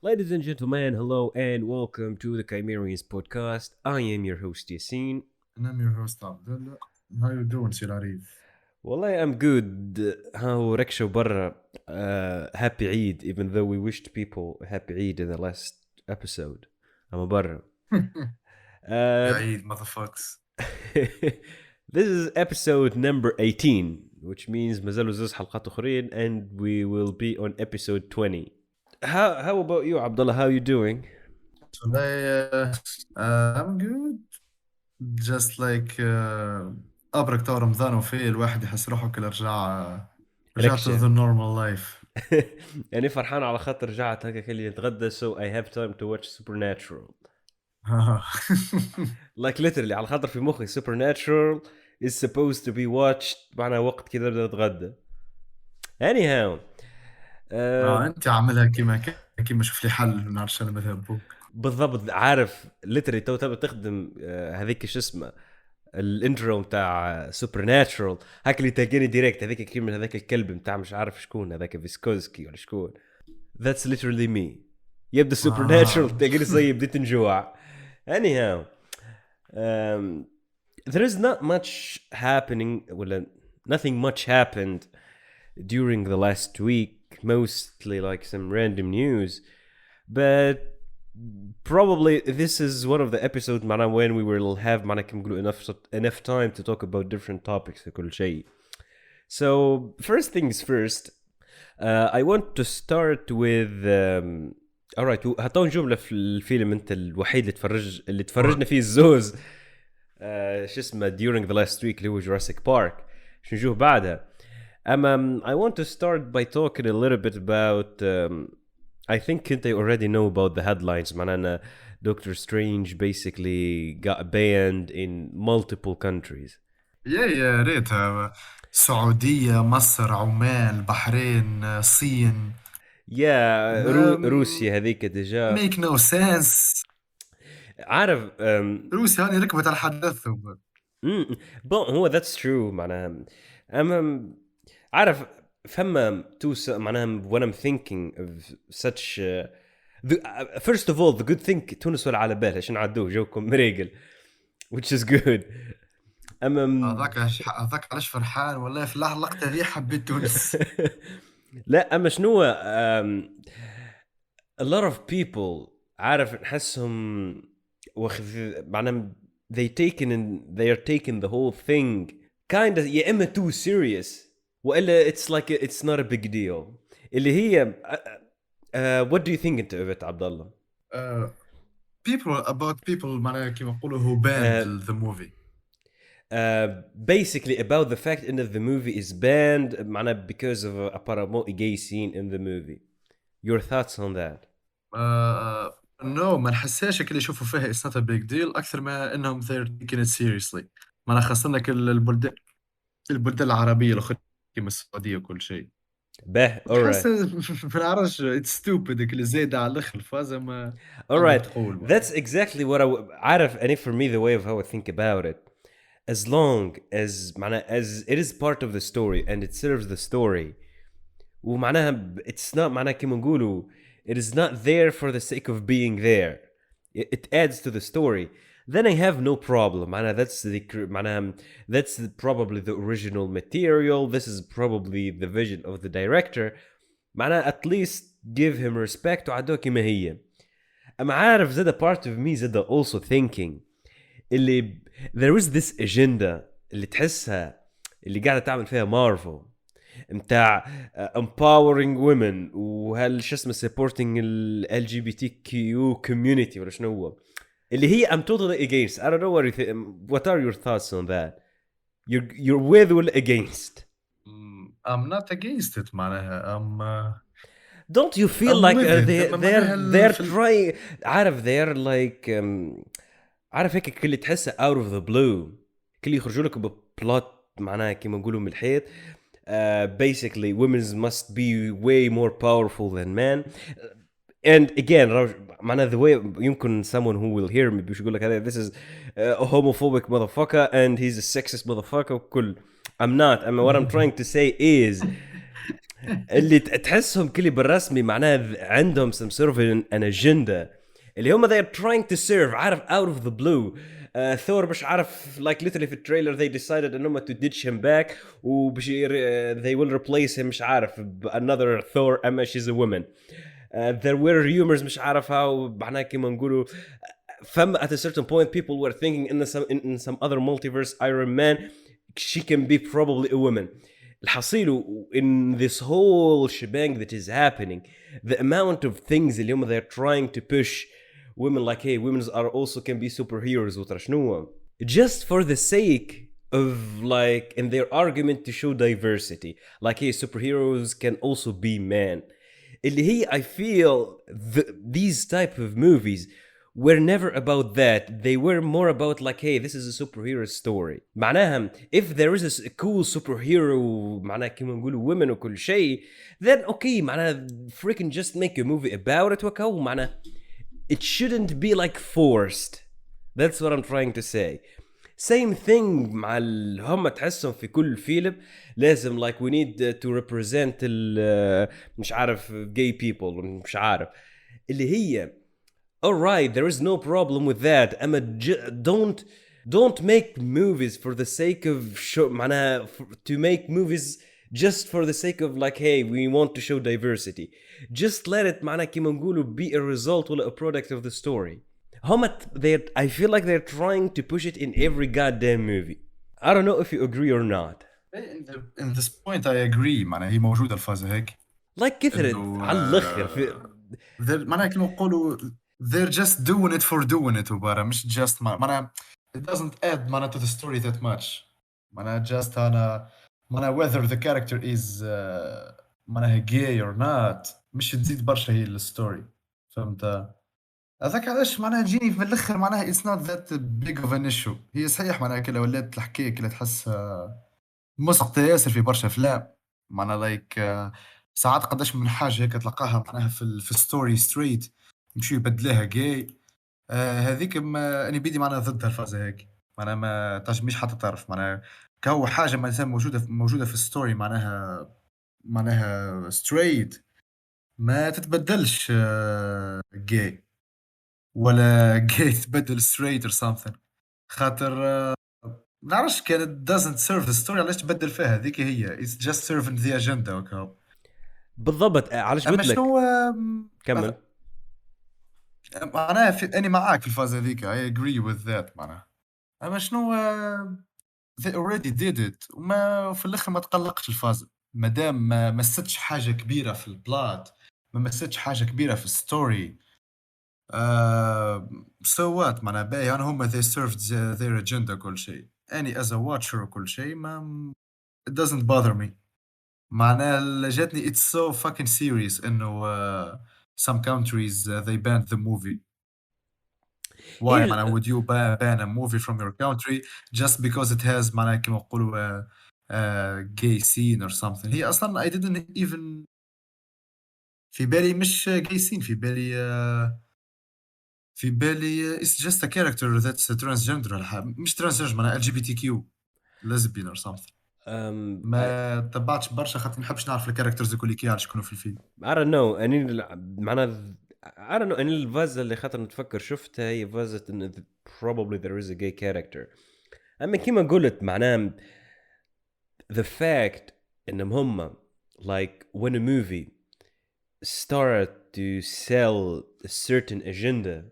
Ladies and gentlemen, hello and welcome to the Chimerians podcast. I am your host Yassine. And I'm your host Abdallah. How you doing, Sir Arif? Wallah, I'm good. How ركشة برا. Happy Eid, even though we wished people a happy Eid in the last episode. I'm برا. يا Uh, عيد motherfuckers. this is episode number 18, which means مازالوا زوز حلقات أخرين, and we will be on episode 20. How about you, Abdullah? How you doing? Today, I'm good. Just like أبرك تو رمضان وفيه الواحد يحس روحه كل رجع to ركشة. the normal life. يعني فرحان على خاطر رجعت هكا كلي نتغدى, so I have time to watch Supernatural. Like literally على خاطر في مخي Supernatural is supposed to be watched معنا وقت كذا بدنا نتغدى. Anyhow, أنت عاملها كيما شوف لي حل من عشان المذهب بوك. بالضبط. عارف literally تو تبي تخدم هذيك شو اسمه الانترو بتاع Supernatural, هاك اللي تلاقيني دايركت هذيك كثير من هذاك الكلب بتاع مش عارف شكون هذاك فيسكوزكي ولا شكون. That's literally me. يبدأ Supernatural تلاقيني صي بديت نجوع. Anyhow, there is not much happening. Well, nothing much happened during the last week. Mostly like some random news, but probably this is one of the episodes when we will have enough time to talk about different topics. كل شيء. So first things first, I want to start with alright. هاتون جملة في الفيلم انت الوحيد اللي تفرجنا فيه الزوز شو اسمه during the last week اللي هو Jurassic Park. شو نشوف بعدها. I want to start by talking a little bit about I think they already know about the headlines. معناها Doctor Strange basically got banned in multiple countries. يا ريتها السعودية، مصر، عمان، البحرين، الصين. Yeah, روسيا هذيك ديجا. make no sense. عارف روسيا هاني ركبت على حدثهم. bon هو that's true معناها. عارف فما معناها when I'm thinking of such first of all the good thing تونس ولا على بالها عشان عدوه جوكم مريقل which is good. هذاك علاش فرحان والله في اللقطة ذي حبيت تونس. لا شنو a lot of people عارف نحسهم معناها they are taking the whole thing kind of يا إما too serious وإلا it's like it's not a big deal اللي هي what do you think انت of it عبدالله؟ people معناها كيما نقولوا who banned the movie. Basically about the fact that the movie is banned معناها because of a gay scene in the movie. Your thoughts on that? No, ما نحسهاش اللي يشوفوا فيها it's not a big deal أكثر ما إنهم they're taking it seriously. معناها خاصة كل البلدان العربية الأخرى كيما السعودية وكل شيء. به alright. ما نعرفش it's stupid اللي زايدة على الأخر الفازة ما. Alright, that's exactly what عارف and for me the way of how I think about it. As long as as it is part of the story and it serves the story ومعناها it's not معناها كيما نقولوا it is not there for the sake of being there. It adds to the story. Then I have no problem. That's probably the original material. This is probably the vision of the director. At least give him respect وعدوه كما هي. أما عارف زاد part of me زاد also thinking اللي there is this agenda اللي تحسها اللي قاعدة تعمل فيها مارفل متاع empowering women وهل شو اسمه supporting ال LGBTQ community ولا شنو هو اللي هي I'm totally against. I don't know what are your thoughts on that? You're with or against? I'm not against it معناها don't you feel like they're trying عارف they're like عارف هيك كل تحسه out of the blue كل يخرجوا لك ببلوت معناها كيما نقولوا من الحيط. Basically women must be way more powerful than men. And again معناها the way يمكن someone who will hear me بيش يقول لك هذا this is a homophobic motherfucker and he's a sexist motherfucker وكل. I'm not. I mean what I'm trying to say is اللي تحسهم كلي بالرسمي معناها عندهم some sort of an agenda اللي هم they're trying to serve عارف out of the blue. ثور مش عارف like literally في التريلر they decided انهم to ditch him back وبش they will replace him مش عارف another Thor اما she's a woman. There were rumors مش عارف how معناها كيما نقولوا فم at a certain point people were thinking in some other multiverse Iron Man she can be probably a woman. الحصيل in this whole shebang that is happening the amount of things اللي هم they're trying to push women like hey women are also can be superheroes وترى شنو just for the sake of like in their argument to show diversity like hey superheroes can also be men اللي هي I feel these type of movies were never about that. They were more about like, hey, this is a superhero story. معناها if there is a cool superhero معناها كما نقولوا women وكل شيء then okay معناها freaking just make a movie about it وكو معناها it shouldn't be like forced. That's what I'm trying to say. Same thing مع هم تحسهم في كل فيلم لازم like we need to represent مش عارف gay people مش عارف اللي هي alright there is no problem with that أما don't make movies for the sake of show معناها to make movies just for the sake of like hey we want to show diversity just let it معناها كيما نقولوا be a result ولا a product of the story. I feel like they're trying to push it in every goddamn movie. I don't know if you agree or not. in this point I agree معناها هي موجودة الفازة هيك like كثرت على الأخر معناها كانوا يقولوا they're just doing it for doing it وبارا مش just معناها it doesn't add معناها to the story that much معناها just معناها whether the character is معناها gay or not مش تزيد برشا هي الستوري فهمت هذاك علاش معناها تجيني في الاخر معناها it's not that big of an issue. هي صحيح معناها كلا ولات الحكايه كلا تحس مسقطه ياسر في برشا افلام معناها لايك ساعات قداش من حاجه هيك تلقاها معناها في ستوري ستريت يمشيو يبدلوها جاي هذيك اني بيدي معناها ضدها الفازه هيك معناها ما تعجبنيش حتى تعرف معناها كهو حاجه مثلا موجوده في الستوري معناها ستريت ما تتبدلش جاي ولا جاي تبدل ستريت or something خاطر نعرفش كان it doesn't serve the story علاش تبدل فيها هذيك هي it's just serving the agenda وكهو بالضبط علاش اما قلت لك شنو كمل معناها اني معاك في الفازه هذيك I agree with that معناها اما شنو they already did it وما في الاخر ما تقلقش الفازه مادام ما مستش حاجه كبيره في البلات ما مستش حاجه كبيره في الستوري so what معناها باهي انا هم they served their agenda كل شيء اني as a watcher وكل شيء ما it doesn't bother me معناها جاتني it's so fucking serious انه some countries they banned the movie why معناها would you ban a movie from your country just because it has معناها كما نقولوا gay scene or something هي اصلا I didn't even في بالي مش gay scene في بالي it's just a character that's transgender مش transgender معناها LGBTQ lesbian or something ما تبعتش برشا خاطر ما نحبش نعرف الكاركترز الكل كيف شكونوا في الفيلم I don't know اني معناها I don't know اني الفازة اللي خاطر نتفكر شفتها هي فازة ان probably there is a gay character اما كيما قلت معناها the fact انهم هم like when a movie start to sell a certain agenda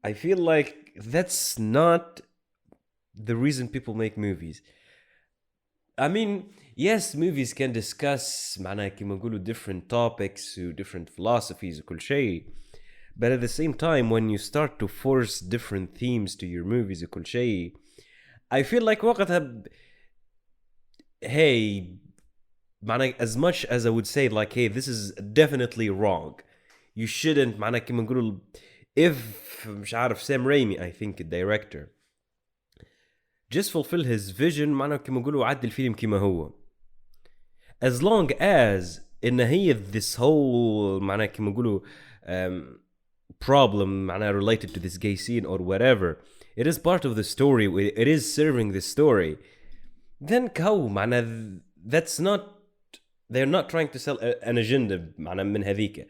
I feel like that's not the reason people make movies. I mean, yes, movies can discuss معناها كيما نقولوا different topics و different philosophies وكل شيء. But at the same time, when you start to force different themes to your movies وكل شيء, I feel like وقتها hey معناها as much as I would say like hey this is definitely wrong. You shouldn't معناها كيما نقولوا if مش عارف Sam Raimi I think the director just fulfill his vision معناه كما نقولوا عدل الفيلم كما هو as long as إن هي this whole معناه كما نقولوا problem معناه related to this gay scene or whatever it is part of the story it is serving the story then كهو معناه that's not they're not trying to sell an agenda معناها من هذيك.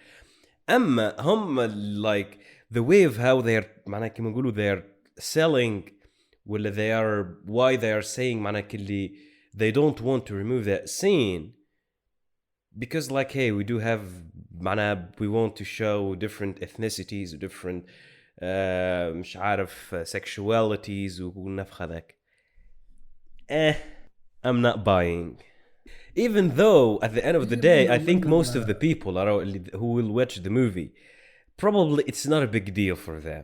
اما هم like the way of how they're معناها كيما نقولوا they're selling ولا they are why they are saying معناها كلي they don't want to remove that scene because like hey we do have معناها we want to show different ethnicities different مش عارف sexualities والنفخ هذاك. I'm not buying. Even though at the end of the day I think most of the people who will watch the movie probably it's not a big deal for them.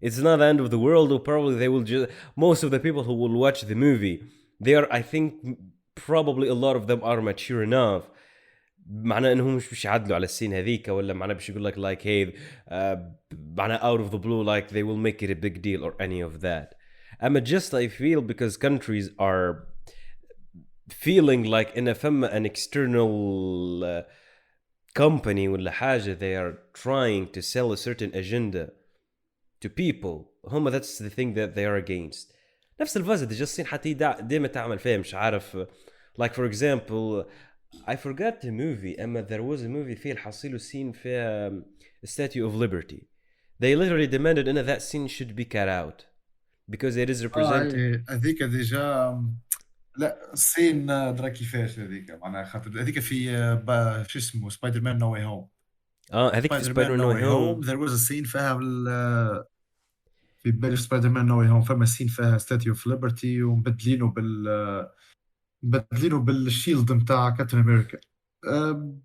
It's not the end of the world, or probably they will just most of the people who will watch the movie they are I think probably a lot of them are mature enough معناه انهم مش يعدلوا على السين هذيك ولا معناه باش يقول لك like hey معناه out of the blue like they will make it a big deal or any of that. just I feel because countries are feeling like in a فما an external company ولا حاجة they are trying to sell a certain agenda to people هم that's the thing that they are against. نفس الفازة دي جالسين حتى ديما تعمل فيها مش عارف like for example I forgot the movie أما there was a movie فيه الحصيل scene فيها Statue of Liberty. They literally demanded إن that scene should be cut out because it is representing هذيك ديجا لا الصين درا كيفاش هذيك معناها خاطر هذيك في شو اسمه سبايدر مان نو واي هوم. هذيك في سبايدر مان نو واي هوم there was a scene فيها في بالي سبايدر مان نو واي هوم فما سين فيها ستاتيو اوف ليبرتي ومبدلينه بالشيلد نتاع كابتن امريكا.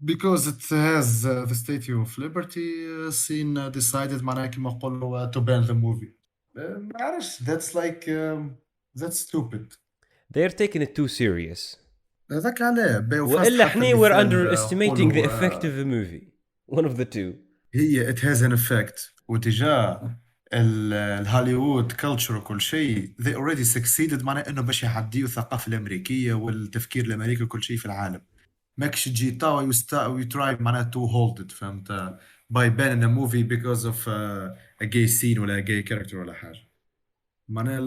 Because it has the Statue of Liberty scene decided معناها كيما نقولوا to ban the movie. ما عرفش that's like that's stupid. they're taking it too serious. هذاك علاه وإلا احنا we're underestimating the effect of the movie. One of the two. هي it has an effect وتجاه الهوليوود كلتشر وكل شيء they already succeeded معناه انه باش يعديوا الثقافه الامريكيه والتفكير الامريكي وكل شيء في العالم. ماكش تجي تاو يتراي معناه to hold it فهمت by banning a movie because of a gay scene ولا a gay character ولا حاجه. معناه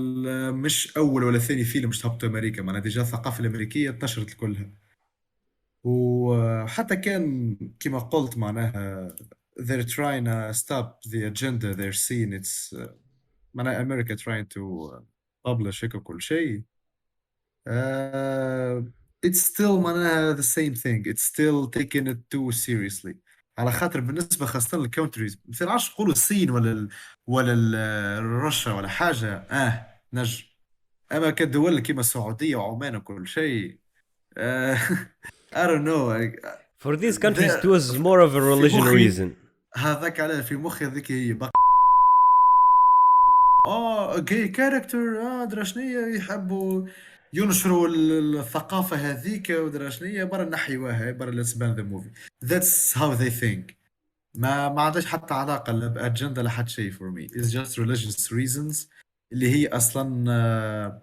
مش اول ولا ثاني فيلم مش تهبطوا امريكا معناه ديجا الثقافه الامريكيه انتشرت كلها. وحتى كان كما قلت معناها they're trying to stop the agenda they're seeing it's معناها America trying to publish هيك كل شيء. It's still معناها the same thing it's still taking it too seriously على خاطر بالنسبة خاصة للكونتريز مثل عارش نقولوا الصين روسيا ولا حاجة نجم. أما كدول كيما السعودية وعمان وكل شيء I don't know For these countries it was more of a religion reason. هذاك على في مخي هذيك هي جاي كاركتر دراشنية يحبوا ينشروا الثقافة هذيك ودراشنية برا نحيوها برا let's ban the movie. That's how they think. ما عندهاش حتى علاقة لا بأجندة لا حتى شيء for me. It's just religious reasons اللي هي أصلا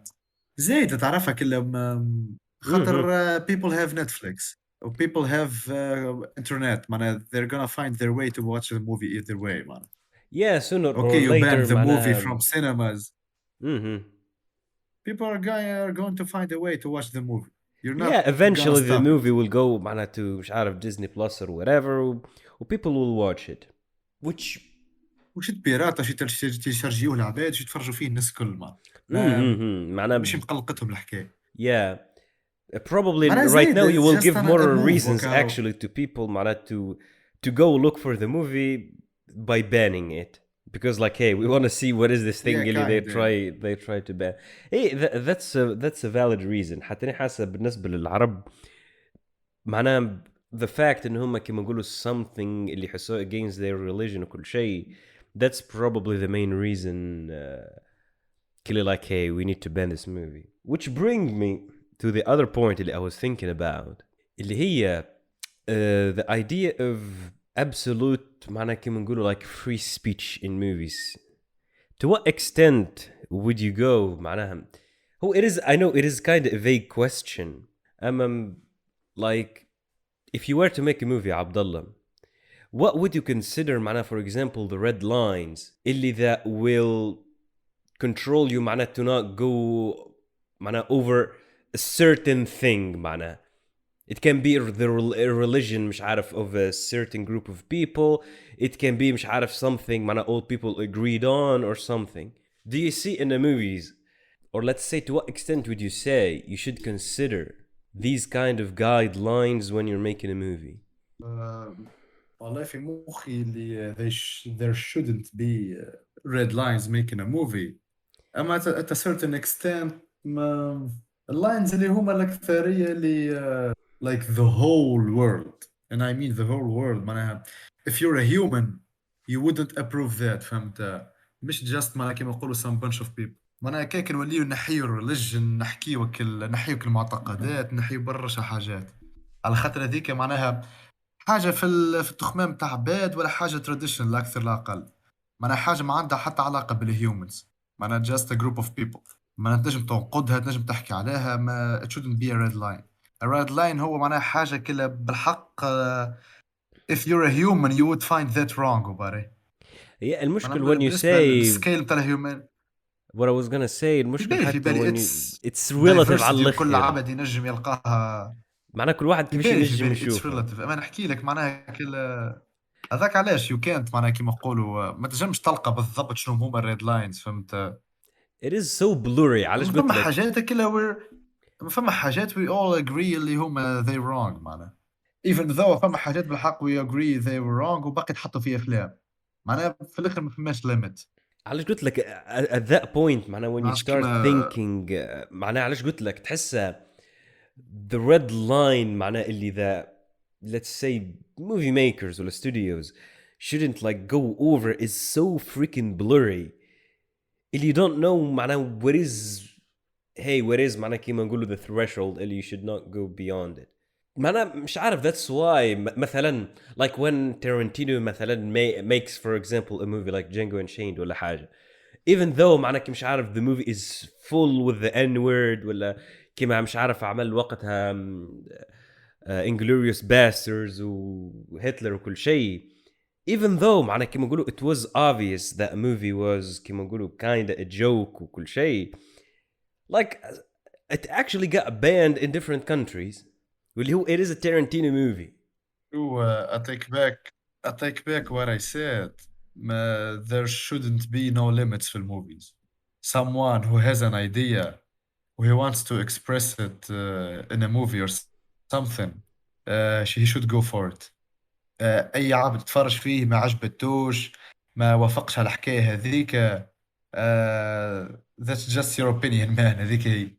زايدة تعرفها كلها خاطر people have Netflix or people have internet معناها they're gonna find their way to watch the movie either way معناها. Yeah, sooner or Okay, you later ban the movie معناها from cinemas. People are going to find a way to watch the movie. You're not eventually gonna the stop movie it. will go معناها to مش عارف Disney Plus or whatever و people will watch it which وش بيراتا شي تشارجيوه العباد شي يتفرجوا فيه الناس الكل معناها مش مقلقتهم الحكايه. Yeah, probably معناها right now you will just give a more move reasons وكا- actually to people معناها to go look for the movie by banning it because like hey we want to see what is this thing Yeah, اللي kinda. they try to ban. Hey that's a valid reason. حتى أنا حاسة بالنسبة للعرب معناها the fact إن هم كما نقولوا something اللي يحسوه against their religion وكل شيء that's probably the main reason كلي like hey we need to ban this movie. Which brings me to the other point اللي I was thinking about اللي هي the idea of absolute معناها كما نقولوا like free speech in movies. To what extent would you go معناها it is I know it is kind of a vague question. Like if you were to make a movie Abdallah what would you consider معناها for example the red lines اللي that will control you معناها to not go معناها over a certain thing معناها It can be a religion مش عارف of a certain group of people. It can be مش عارف something معناها all people agreed on or something. Do you see in the movies, or let's say to what extent would you say you should consider these kind of guidelines when you're making a movie? آه، والله في مخي اللي there shouldn't be red lines making a movie. أما at a certain extent ما اللاينز اللي هما الأكثرية اللي like the whole world, and I mean the whole world معناها if you're a human you wouldn't approve that. فهمت؟ مش just معناها كيما نقولوا some bunch of people. معناها كيك نوليو نحيو religion، نحيو كل المعتقدات، نحيو برشا حاجات، على خاطر هذيك معناها حاجة في التخمام تاع عباد، ولا حاجة traditional لا أكثر لا أقل. معناها حاجة ما عندها حتى علاقة بالهيومنز، معناها just a group of people. معناها تنجم تنقدها، تنجم تحكي عليها، ما it shouldn't be a red line. A red line هو معناها حاجة كلا بالحق if you're a human you would find that wrong وباري. Yeah, المشكل معناها when you بالنسبة say للسكيل تاع الهيومن what I was gonna say المشكل في حتى بالي when you it's it's relative على diversity وكل الأخير. عبد ينجم يلقاها. معناها كل واحد في كيفاش بالي ينجم it's يشوفها. relative. أما نحكي لك معناها كل هذاك علاش يو كانت معناها كيما نقولوا ما تنجمش تلقى بالضبط شنو هما الريد لاينز. فهمت؟ It is so blurry علاش أما قلت فما لك. حاجات كلها أما فما حاجات we all agree اللي هما they wrong معناها even though فما حاجات بالحق we agree they were wrong وباقي تحطوا فيها أفلام. معناها في الآخر ما فماش limit. علاش قلت لك at that point معناها when ما you عرفتش start كيما thinking معناها علاش قلت لك تحسها the red line معناها اللي the let's say movie makers or studios shouldn't like go over is so freaking blurry اللي you don't know معناها what is what is معناها كيما نقولوا the threshold اللي you should not go beyond it. معناها مش عارف that's why مثلا like when Tarantino مثلا makes for example a movie like Django Unchained ولا حاجة, even though معناها مش عارف the movie is full with the N word ولا كيما مش عارف عمل وقتها Inglourious Basterds وهتلر وكل شيء, even though معناها كيما نقولوا it was obvious that a movie was كيما نقولوا kind of a joke وكل شيء, like it actually got banned in different countries واللي هو it is a Tarantino movie. I take back what I said. There shouldn't be no limits في movies. Someone who has an idea who he wants to express it in a movie or something, he should go for it. أي عبد تفرج فيه ما عجبتوش، ما وافقش على الحكاية هذيك، that's just your opinion man. هذيك هي.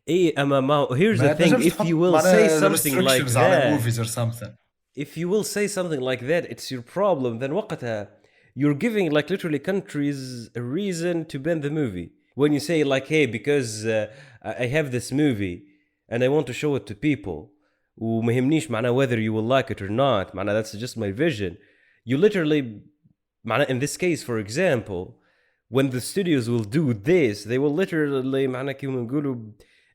إيه أما ما here's the ما thing, تنجمش if you تحط will say معناها something like restrictions على that, movies or something. if you will say something like that, it's your problem. Then وقتها you're giving like literally countries a reason to ban the movie. When you say like, hey, because I have this movie and I want to show it to people, وما يهمنيش معناه whether you will like it or not, معناه that's just my vision. You literally, معناه in this case, for example, when the studios will do this, they will literally معناه كيما نقولوا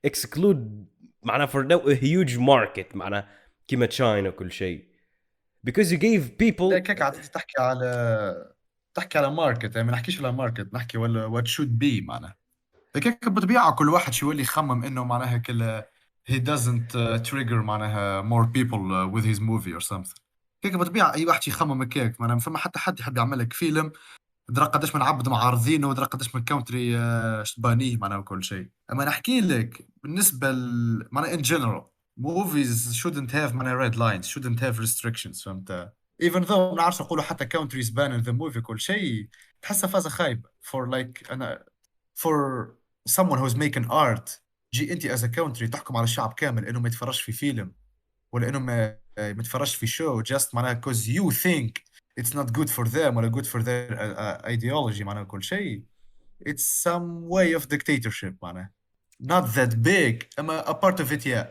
exclude معناه for now a huge market معناه كيما China وكل شيء. Because you gave people لا كيك عاد تحكي على ماركت، يعني ما نحكيش على ماركت، نحكي ولا وات شود بي. معناها هيك بالطبيعه كل واحد شو يولي يخمم انه معناها كل he doesn't trigger معناها more people with his movie or something. هيك بالطبيعه اي واحد يخمم هكاك. معناها ما فما حتى حد يحب يعمل لك فيلم درا قداش من عبد معارضينه ودرا قداش من كونتري شبانيه معناها وكل شيء. اما نحكي لك بالنسبه معناها in general movies shouldn't have معناها red lines, shouldn't have restrictions. فهمت؟ even though ما نعرفش نقولوا حتى countries ban in the movie كل شيء، تحسها فازة خايبة for like أنا for someone who's making art. جي أنت as a country تحكم على الشعب كامل إنه ما يتفرجش في فيلم ولا إنه ما يتفرجش في show just معناها because you think it's not good for them ولا good for their ideology معناها كل شيء. it's some way of dictatorship معناها not that big أما a part of it yeah.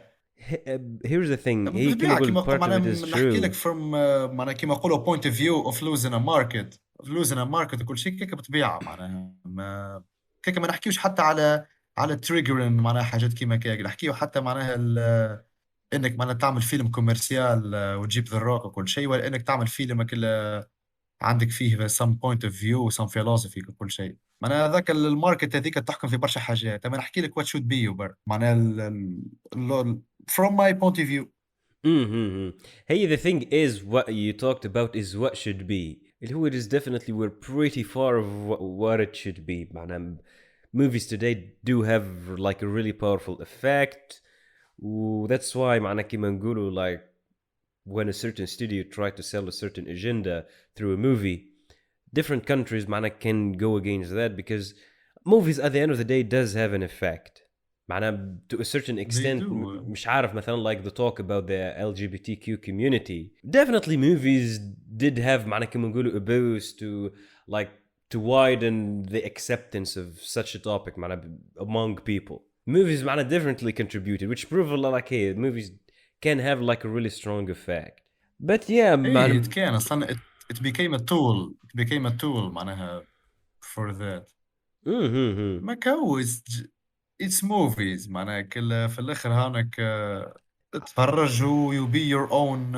here's the thing, هي كما بالطبيعة قلت كيما part of معناها it is نحكي لك true. from معناها كيما نقولوا point of view of losing a market, وكل شيء كيك بالطبيعة. معناها ما كيك ما نحكيوش حتى على triggering معناها حاجات كيما كيك، نحكيو حتى معناها انك معناها تعمل فيلم كوميرسيال وتجيب ذا روك وكل شيء، ولا انك تعمل فيلم عندك فيه some point of view some philosophy وكل شيء. معناها هذاك الماركت هذيك تحكم في برشا حاجات. اما نحكي لك what should be معناها from my point of view. Mm-hmm. Hey, the thing is, what you talked about is what should be. It is definitely we're pretty far of what it should be. Man, movies today do have like a really powerful effect. That's why معناها كيما نقولوا like when a certain studio try to sell a certain agenda through a movie, different countries معناها can go against that because movies at the end of the day does have an effect. معناها to a certain they extent do. مش عارف مثلا like the talk about the LGBTQ community. Definitely movies did have معناها كيما نقولوا a boost to like to widen the acceptance of such a topic معناها among people. Movies معناها definitely contributed, which prove like hey movies can have like a really strong effect. But yeah ايه it معناها can اصلا it became a tool, it became a tool معناها for that. mm-hmm. ما كو it's movies معناها كل في الاخر هانك تتفرج و you be your own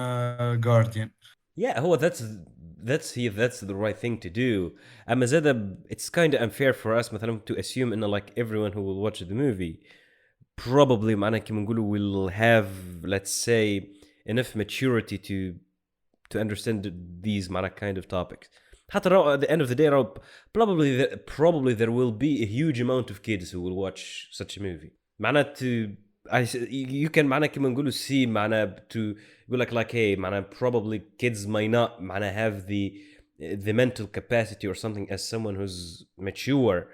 guardian. Yeah, هو that's the right thing to do. أما زاد it's kind of unfair for us مثلا to assume إنه like everyone who will watch the movie probably معناها كيما نقولوا will have let's say enough maturity to understand these معناها kind of topics. حتى at the end of the day probably there will be a huge amount of kids who will watch such a movie. معناته you can معناها كيما نقولوا see معناها to يقول like hey معناها probably kids might not معناها have the mental capacity or something as someone who's mature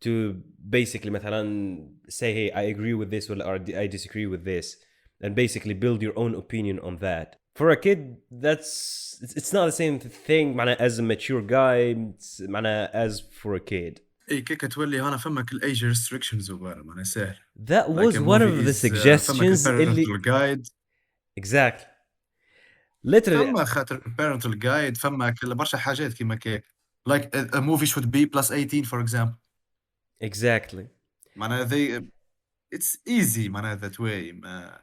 to basically مثلا say hey I agree with this or I disagree with this and basically build your own opinion on that. For a kid it's not the same thing معناها as a mature guy معناها as for a kid. ايه كيك تولي هنا فمك الايج ريستريكشنز وغيره معناها سهل. That Like was a one movie of the is فمك suggestions اللي البارنتال جايد. exactly literally فما خاطر parental guide فما برشا حاجات كيما كيك. Like a movie should be plus 18 for example. exactly معناها it's easy معناها that way ما.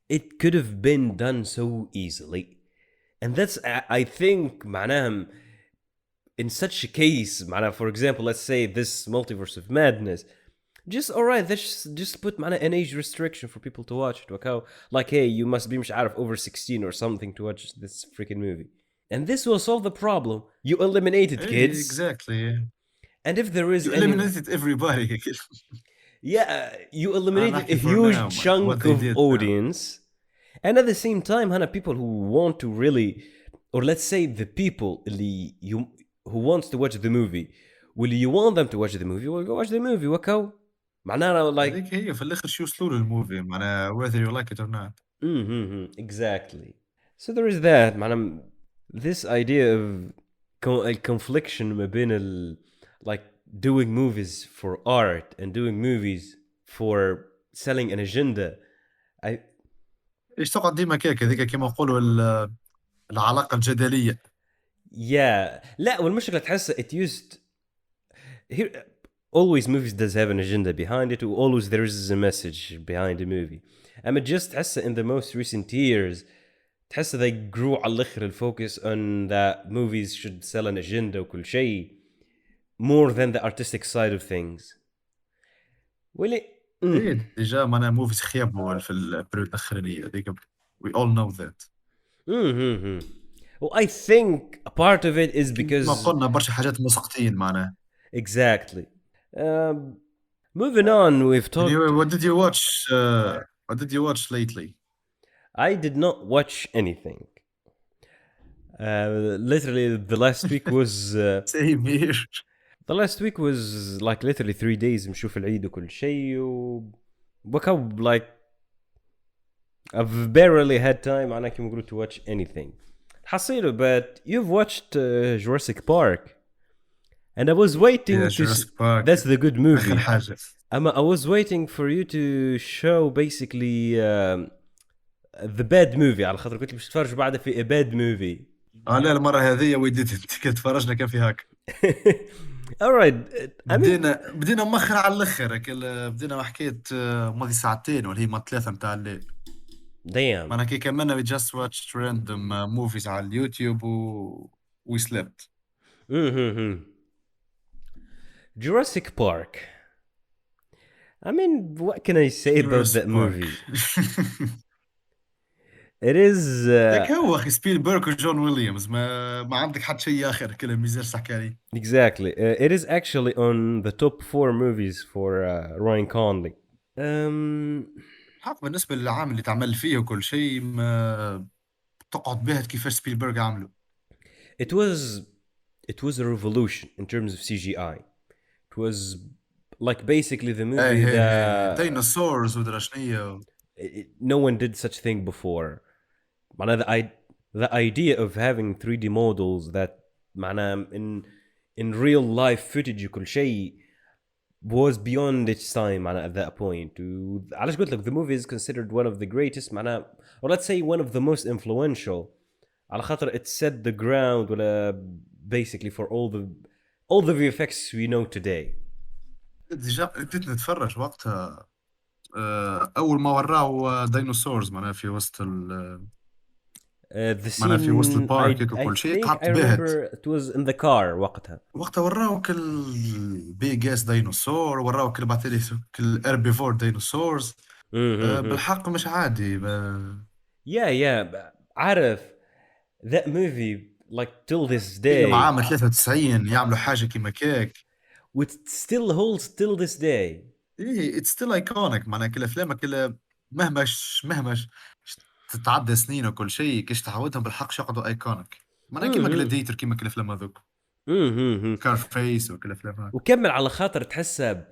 it could have been done so easily and that's I think معناها in such a case معناها for example let's say this multiverse of madness just alright let's just put معناها an age restriction for people to watch it وكاو like hey you must be مش عارف over 16 or something to watch this freaking movie and this will solve the problem. You eliminated Hey, kids exactly. and if there is You any eliminated everybody. yeah you eliminated a نحكي for huge now what chunk they of did now. audience and at the same time هنا people who want to really or let's say the people اللي who wants to watch the movie will you want them to watch the movie well go watch the movie وكاو معناها like هذيك هي في الاخر شو يوصلوا للموفي معناها whether you like it or not. exactly so there is that معناها this idea of confliction ما بين like doing movies for art and doing movies for selling an agenda I ايش تقعد ديما كيك هذيك كيما نقولوا العلاقة الجدلية. yeah لا والمشكلة تحس it used here always movies does have an agenda behind it always there is a message behind a movie أما just تحس in the most recent years تحس they grew على الآخر الفocus on that movies should sell an agenda وكل شيء more than the artistic side of things ولي ايه ديجا معناها موفيز خيابوا في البريود الاخرانية هذيك we all know that. well I think a part of it is ما because قلنا برشا حاجات مسقطين معناها. exactly moving on we've talked Anyway, what did you watch lately? I did not watch anything literally the last week was Same here. the last week was like literally 3 days نشوف العيد وكل شيء وكو like I've barely had time أنا كيما نقولوا to watch anything حصيله but you've watched Jurassic Park and I was waiting Yeah, to Jurassic Park. that's the good movie آخر حاجة. I was waiting for you to show basically the bad movie على خاطر قلت لي باش تتفرج بعدها في a bad movie لا المرة هذه we didn't كي تفرجنا كان في هاك. alright I mean بدينا مخر على الاخر بدينا حكاية ماضي ساعتين ولا هي ما 3 متاع الليل. damn انا كي كملنا we just watched random movies على اليوتيوب we slept. Jurassic Park I mean what can I say about Jurassic that Park. movie It is لك هو اخي سبيلبرغ وجون ويليامز، ما عندك حد شيء اخر كلام ميزير تحكي عليه. exactly. It is actually on the top four movies for Ryan Conley. Um, حق بالنسبه للعام اللي تعمل فيه وكل شيء، ما تقعد بهت كيفاش سبيلبرغ عمله. it was it was a revolution in terms of CGI. It was like basically the ايه movie هي هي that ديناصورز ودرا شنيا. no one did such thing before. معناها the idea of having 3D models that معناها in real life footage وكل شيء was beyond its time معناها at that point. علاش قلت لك the movie is considered one of the greatest معناها, or let's say one of the most influential, على خاطر it set the ground ولا basically for all the VFX we know today. ديجا بديت نتفرج وقتها، اول ما وراو ديناصورز معناها في وسط The معناها في وسط scene البارك هيك I وكل شيء think I قعدت بهت. remember it was in the car وقتها. وقتها وراو كل بيج اس ديناصور، وراو كل بعتلي كل اربيفور ديناصورز. Mm-hmm. بالحق مش عادي Yeah, عارف that movie like till this فيلم day عام 93 يعملوا حاجه كيما كيك. which still holds till this day. ايه اتس ستيل ايكونيك معناها كل افلامك كل مهما تتعدى سنين وكل شيء كيش تعودهم بالحق يقعدوا ايكونيك معناها كيما Mm-hmm. جلاديتر كيما كل الافلام هذوك. Mm-hmm. كار فيس وكل الافلام هذوك. وكمل على خاطر تحسها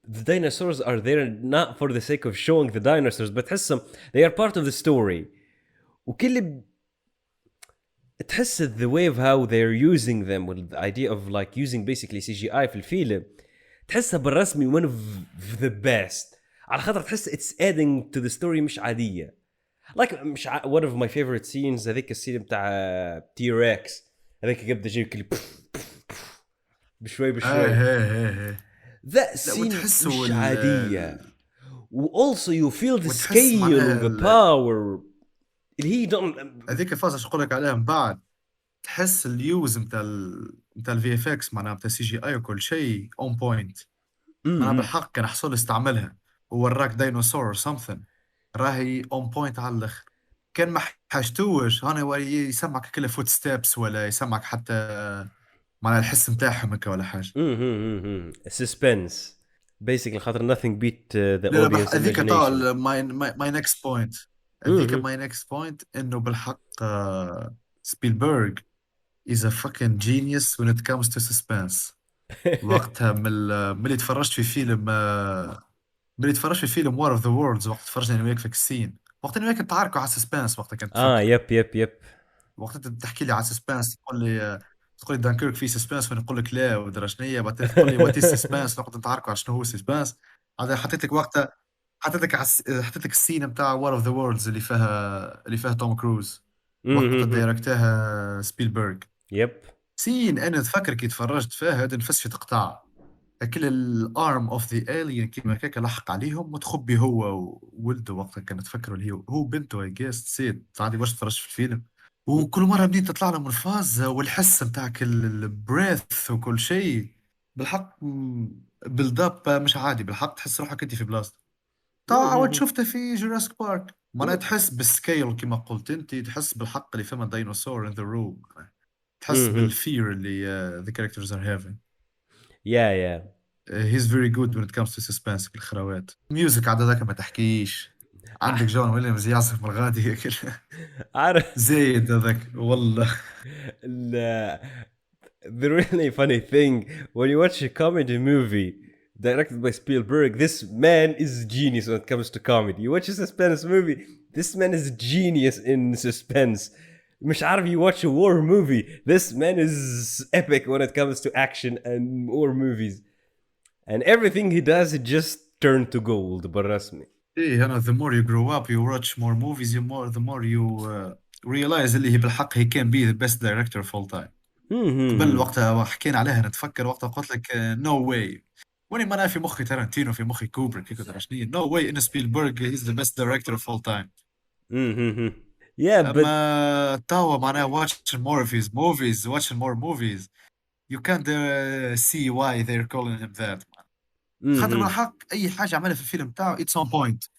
the dinosaurs are there not for the sake of showing the dinosaurs but تحسهم they are part of the story. وكل تحس the way of how they're using them with the idea of like using basically CGI في الفيلم, تحسها بالرسمي one of the best على خاطر تحس it's adding to the story مش عادية. like مش one of my favorite scenes هذيك السين بتاع T-Rex هذيك قبل يجي كل بشوي ايه بشوي. ايه ايه. that لا scene وتحسوا مش عادية. also you feel the وتحس scale معناها and the power اللي هي هذيك الفازة نقول لك عليها من بعد. تحس اليوز نتاع الفي اف اكس معناها نتاع سي جي اي وكل شيء اون بوينت. معناها بالحق كان حصل استعملها ووراك ديناصور اور سمثين راهي اون بوينت على الاخر. كان ما حاجتوش هنا يسمعك كله فوت ستيبس ولا يسمعك حتى معناها الحس نتاعهم هكا ولا حاجه. suspense basically خاطر nothing beat the لا لا audience هذيك imagination. تا ماي نكست بوينت. هذيك ماي نكست بوينت انه بالحق سبيلبرغ is a fucking genius when it comes to suspense. وقتها من اللي تفرجت في فيلم ملي تفرجت في فيلم وار اوف ذا وورلدز، وقت تفرجنا انا وياك في السين، وقت انا وياك تعاركوا على السسبانس، وقتها كنت تفكر يب وقت انت تحكي لي على السسبانس تقول لي دانكيرك فيه سسبانس، وانا نقول لك لا ودرا شنيا، بعدين تقول لي وات از سسبانس، وقت نتعاركوا على شنو هو السسبانس. هذا حطيت لك وقتها، حطيت لك السين بتاع وار اوف ذا وورلدز اللي فيها توم كروز، وقت دايركتها سبيلبرغ. يب سين انا نتفكر كي تفرجت فيها هذا نفس في تقطع كل الارم اوف ذا الين كيما هكاك لحق عليهم وتخبي هو وولده، وقتها كانت تفكروا اللي هو بنته اي جيس نسيت عادي واش تفرجت في الفيلم. وكل مره بديت تطلع له من الفاز والحس نتاعك البريث وكل شيء بالحق بالضبط مش عادي، بالحق تحس روحك انت في بلاصتك. تعود شفته في جوراسيك بارك ما تحس بالسكيل كما قلت انت، تحس بالحق اللي فما ديناصور ان ذا روم، تحس بالفير اللي the characters are having. yeah he's very good when it comes to suspense بالخروات. ميوزك عاد ذاك ما تحكيش، عندك جون ويليامز يعزف من الغادي عارف زايد هذاك والله. the really funny thing when you watch a comedy movie directed by Spielberg, this man is genius when it comes to comedy. You watch a suspense movie, this man is genius in suspense. مش عارف, you watch a war movie, this man is epic when it comes to action and war movies, and everything he does it just turned to gold بالرسمي. ايه انا the more you grow up you watch more movies the more you realize اللي هي بالحق he can be the best director of all time. قبل وقتها حكينا عليها نتفكر وقتها قلت لك no way، واني ما انا في مخي تارانتينو في مخي كوبريك هيك ترى شنو no way ان سبيلبرغ he's the best director of all time. yeah but اما توا معناها watching more of his movies watching more movies you can't see why they're calling him that. خاطر بالحق اي حاجه عملها في الفيلم تاعو it's on point.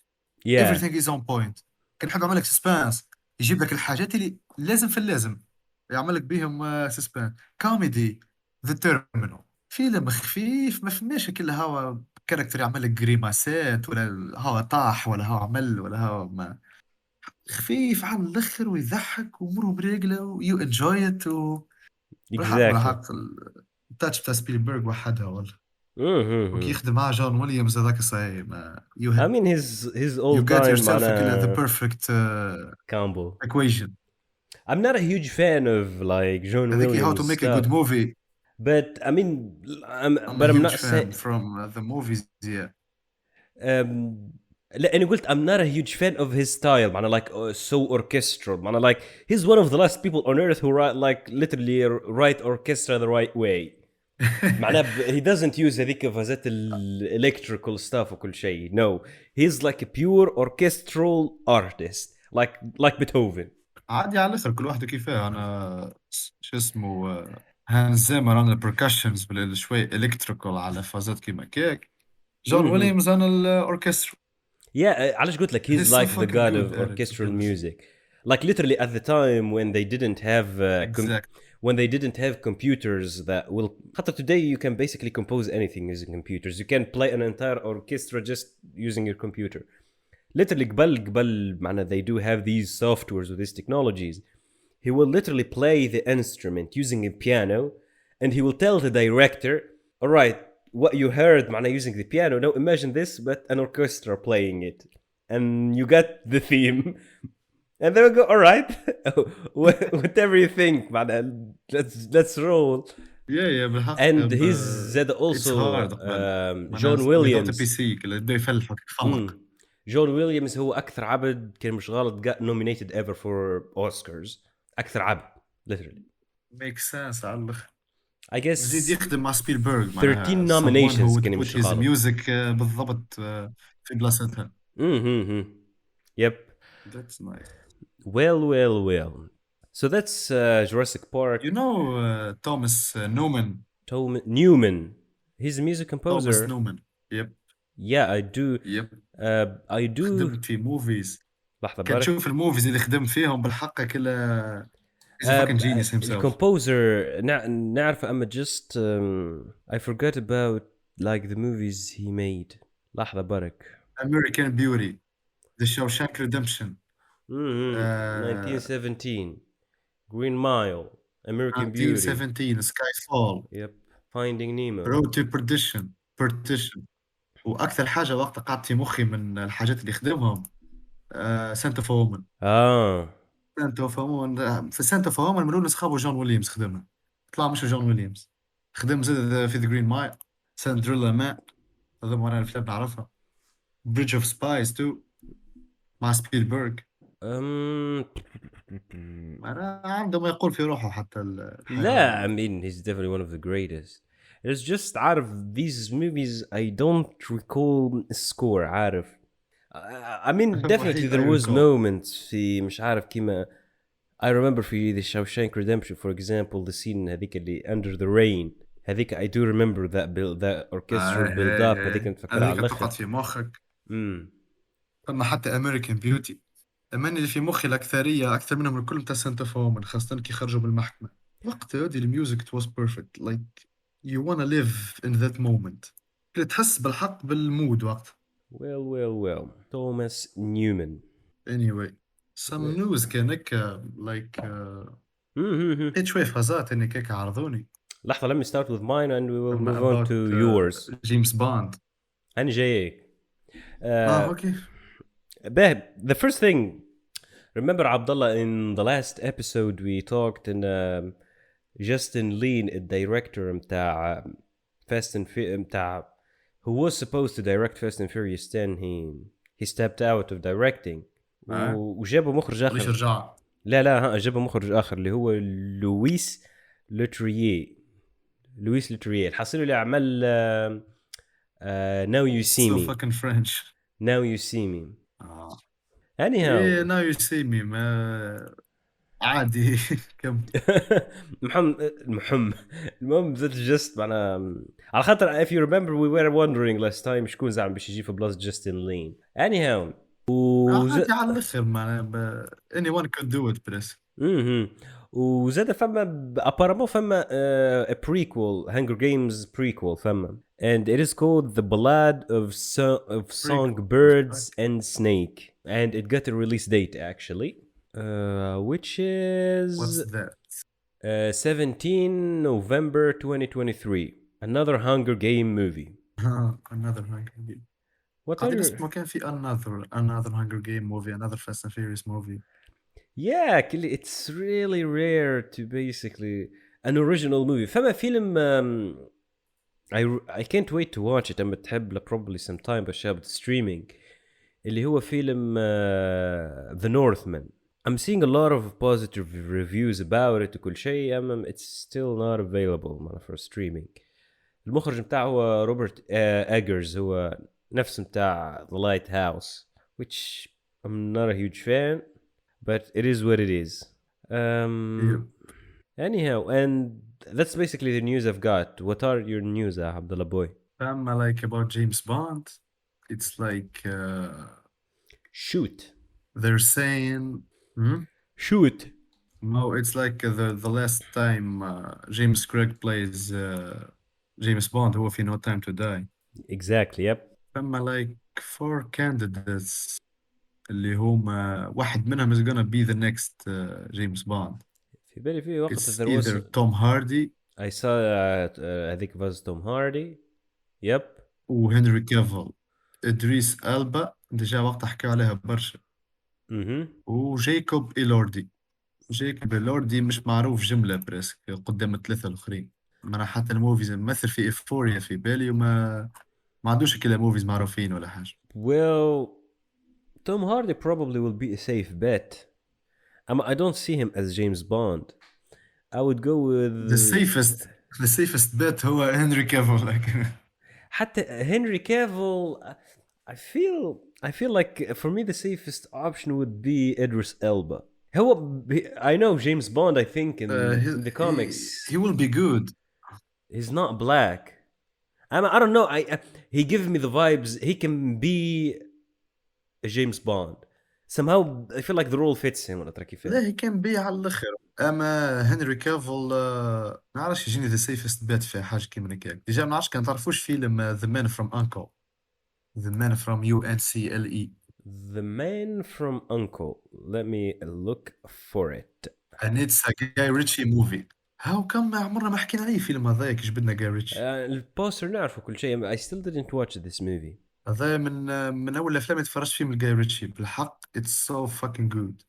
yeah everything is on point. كان يحب يعمل لك سسبانس، يجيب لك الحاجات اللي لازم في اللازم، يعمل لك بيهم سسبانس كوميدي. ذا تيرمينال فيلم خفيف، ما فماش كل هوا كاركتر يعمل لك جريماسات، ولا هوا طاح، ولا هوا عمل، ولا هوا ما. خفيف على الاخر ويضحك واموره بريقله ويو انجوي ات. بالحق exactly. بالحق التاتش بتاع سبيلبرغ وحدها والله. وكي Mm-hmm. يخدم مع جون ويليامز هذاك صحيح ما I mean his all you got time yourself كده the معناها perfect combo. equation. I'm not a huge fan of like John هذيك how to Williams make a good stuff, movie. but I mean, I'm a but I'm huge not fan saying. from the movies yeah. Um, لاني قلت I'm not a huge fan of his style معناها like so orchestral معناها like he's one of the last people on earth who write like literally write orchestra the right way معناها he doesn't use هذيك فازات electrical stuff وكل شيء. No, he's like a pure orchestral artist like Beethoven. عادي على الاخر كل واحد كيفاه. انا شو اسمه هانز زيمر انا البركشنز شوي الكتريكال على فازات كيما كيك. جون Mhm. ويليامز انا الاوركسترا. Yeah, علاش قلت like he's he's so like the fucking god good of at it to be orchestral honest. music. Like literally at the time when they didn't have Exact. when they didn't have computers that will حتى today you can basically compose anything using computers. You can play an entire orchestra just using your computer. Literally قبل معناها they do have these softwares with these technologies. He will literally play the instrument using a piano and he will tell the director, all right, what you heard معناها using the piano, now imagine this but an orchestra playing it and you get the theme and they will go, all right, whatever you think معناها let's roll. يا بالحق And he's said اتس also هارد قبل John without a Williams. PC اللي بده يفلحوا يفلق. جون ويليامز هو اكثر عبد كان مش غلط got nominated ever for Oscars. اكثر عبد literally. ميك سنس على الاخر. I زيد guess يخدم مع سبيلبرغ 13 معناها someone who nominations would كان put مش his غلط. music بالضبط في بلاصتها. Mm-hmm. Yep. That's nice. Well. So that's Jurassic Park. You know Thomas Newman. Newman. He's a music Thomas composer. Newman. Yep. Yeah, I do. Yep. I do. خدمت في موفيز. لحظة كان بارك. تشوف الموفيز اللي خدم فيهم بالحق كلها. He's a fucking genius himself. الكومبوزر نعرف اما just I forgot about like the movies he made. لحظة بارك. American Beauty. The Shawshank Redemption. 1917. Green Mile. American Beauty. 1917 Skyfall. Yep. Finding Nemo. Road to Perdition. واكثر حاجه وقت قعدت في مخي من الحاجات اللي خدمهم سانت اوف وومن. سانت اوف وومن في سانت اوف وومن من اصحابه جون ويليامز خدمها. طلع مش جون ويليامز خدم زاد في ذا جرين مايل. ساندريلا مان هذا مرة الافلام نعرفها. بريدج اوف سبايس تو مع سبيلبرغ. انا عنده ما يقول في روحه حتى لا, I mean he's definitely one of the greatest. It's just out of these movies I don't recall score عارف. I mean definitely there was moments في مش عارف كيما I remember في The Shawshank Redemption for example the scene هذيك اللي under the rain هذيك I do remember that orchestral build up هذيك نتفكرها على هذيك تقعد في مخك. اما حتى American Beauty أماني اللي في مخي الأكثرية أكثر منهم الكل متاع سانتا فومن خاصة كي خرجوا بالمحكمة. وقت هادي الميوزك it was perfect like you wanna live in that moment. تحس بالحق بالمود وقت. Well. Thomas Newman. Anyway some news كان هكا like لقيت شوية فازات إني كيك عرضوني. لحظة let me start with mine and we will move on to yours. جيمس بوند. أنا جايك. okay. The first thing, remember Abdallah in the last episode we talked in Justin Lin الدايركتور متاع Fast and متاع who was supposed to direct Fast and Furious 10 he stepped out of directing وجابوا مخرج آخر. ليش رجع؟ لا جابوا مخرج آخر اللي هو لويس لوترييه الحصيل اللي عمل Now You See Me. So fucking French. Now You See Me. Anyhow. Yeah, now you see me ما عادي كم. المهم that just معنا على خاطر if you remember we were wondering last time شكون زعم باش يجي في بلاصة Justin Lin. Anyhow وز... عادي على الاخر معناها anyone could do it بس. مهم. وزاد فما ابارامون فما a prequel Hunger Games prequel فما and it is called The Ballad of prequel مش Songbirds أكثر. and Snake and it got a release date actually which What's is that? 17 November 2023 another Hunger Game movie. another Hunger Game. What are قاعدين your نسمع كان في another Hunger Game movie, another Fast and Furious movie. yeah it's really rare to basically an original movie فما فيلم I can't wait to watch it. أما تحب probably sometime بشاب streaming اللي هو فيلم The Northman. I'm seeing a lot of positive reviews about it وكل شيء أما it's still not available for streaming. المخرج متاعه هو روبرت اجرز هو نفس متاع The Lighthouse which I'm not a huge fan but it is what it is. Yeah. Anyhow, and that's basically the news I've got. What are your news, Abdullah boy? Like about James Bond, it's like Shoot. they're saying, hmm? Shoot. No, it's like the last time James Craig plays James Bond هو في No Time to Die. Exactly, yep. like four candidates اللي هما واحد منهم is gonna be the next James Bond. في بالي في وقت It's there was either Tom Hardy I saw I think it was Tom Hardy. Yep. وهنري كافيل. إدريس ألبا ديجا وقت حكوا عليها برشا. وجايكوب إيلوردي. جايكوب إيلوردي مش معروف جملة بريسك قدام الثلاثة الآخرين. أنا حتى الموفيز مثل في إيفوريا في بالي ما عندوش كلا موفيز معروفين ولا حاجة. Well, Tom Hardy probably will be a safe bet. I don't see him as James Bond. I would go with the safest bet هو هنري كافيل. حتى Henry Cavill I feel like for me the safest option would be Idris Elba. I know James Bond I think in the comics he will be good. He's not black. I don't know. He gives me the vibes. He can be a James Bond. Somehow I feel like the role fits him. ولا ترى كيفاه؟ لا he can be على الآخر. أما هنري كافيل ما نعرفش يجيني the safest bet في حاجة كيما هكاك. ديجا ما نعرفش كان تعرفوش فيلم The Man from Uncle. The Man from UNCLE. The Man from Uncle. Let me look for it. And it's a Guy Ritchie movie. How come عمرنا ما حكينا عليه فيلم هذاك جبدنا Guy Ritchie. البوستر نعرفه كل شيء. I still didn't watch this movie. هذا من أول الأفلام اللي تفرجت فيه من Guy Ritchie بالحق. It's so fucking good.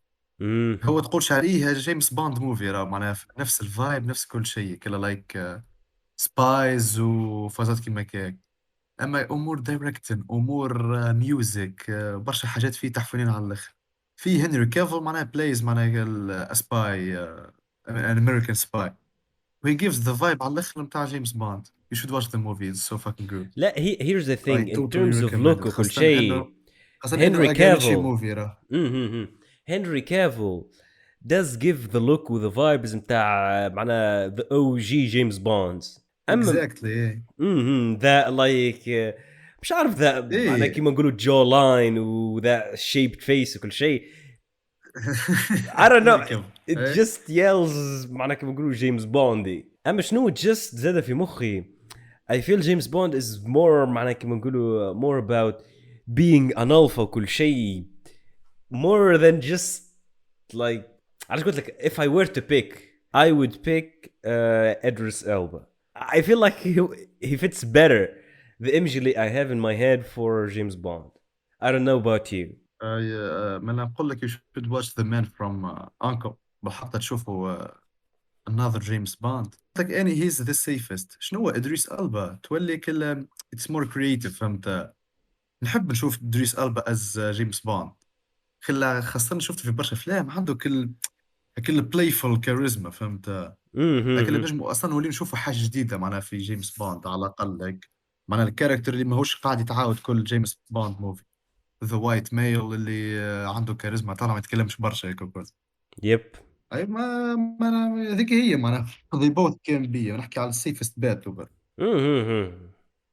هو تقولش عليه جيمس بوند موفي راه معناها نفس الفايب نفس كل شيء كلا لايك سبايز وفازات كيما هكاك. اما امور دايركتن امور ميوزك برشا حاجات فيه تحفونين على الاخر. في هنري كافيل معناها بلايز معناها سباي ان امريكان سباي وهي جيفز ذا فايب على الاخر نتاع جيمس بوند. You should watch the movie, it's so fucking good. لا here's the thing I in totally terms of recommend look it. وكل شيء Henry Cavill movie راه. Henry Cavill does give the look with the vibes متاع معناها the OG James Bonds. Exactly. That like مش عارف ذا معناها كيما نقولوا jaw line و that shaped face وكل شيء. I don't know. It just yells معناها كيما نقولوا جيمس بوندي. أما شنو just زاد في مخي. I feel James Bond is more معناها كيما نقولوا more about being an alpha وكل شيء more than just like علاش قلت لك if I were to pick I would pick Idris Elba. I feel like he fits better the image I have in my head for James Bond. I don't know about you. ما أنا نقول لك you should watch The Man from Uncle بحق تشوفوا another James Bond. like any he's the safest. شنو هو إدريس ألبا تولي كل it's more creative فهمت. نحب نشوف إدريس ألبا as جيمس بوند خاصة شفته في برشا أفلام عنده كل playful كاريزما فهمت. لكن نجم أصلا نولي نشوفه حاجة جديدة معناها في جيمس بوند على الأقل هيك معناها الكاركتر اللي ماهوش قاعد يتعاود كل جيمس بوند موفي. ذا وايت ميل اللي عنده كاريزما طالع ما يتكلمش برشا هيك وكل. يب اي ما هذيك هي معناها they both can be. نحكي على السيفست بات وبر.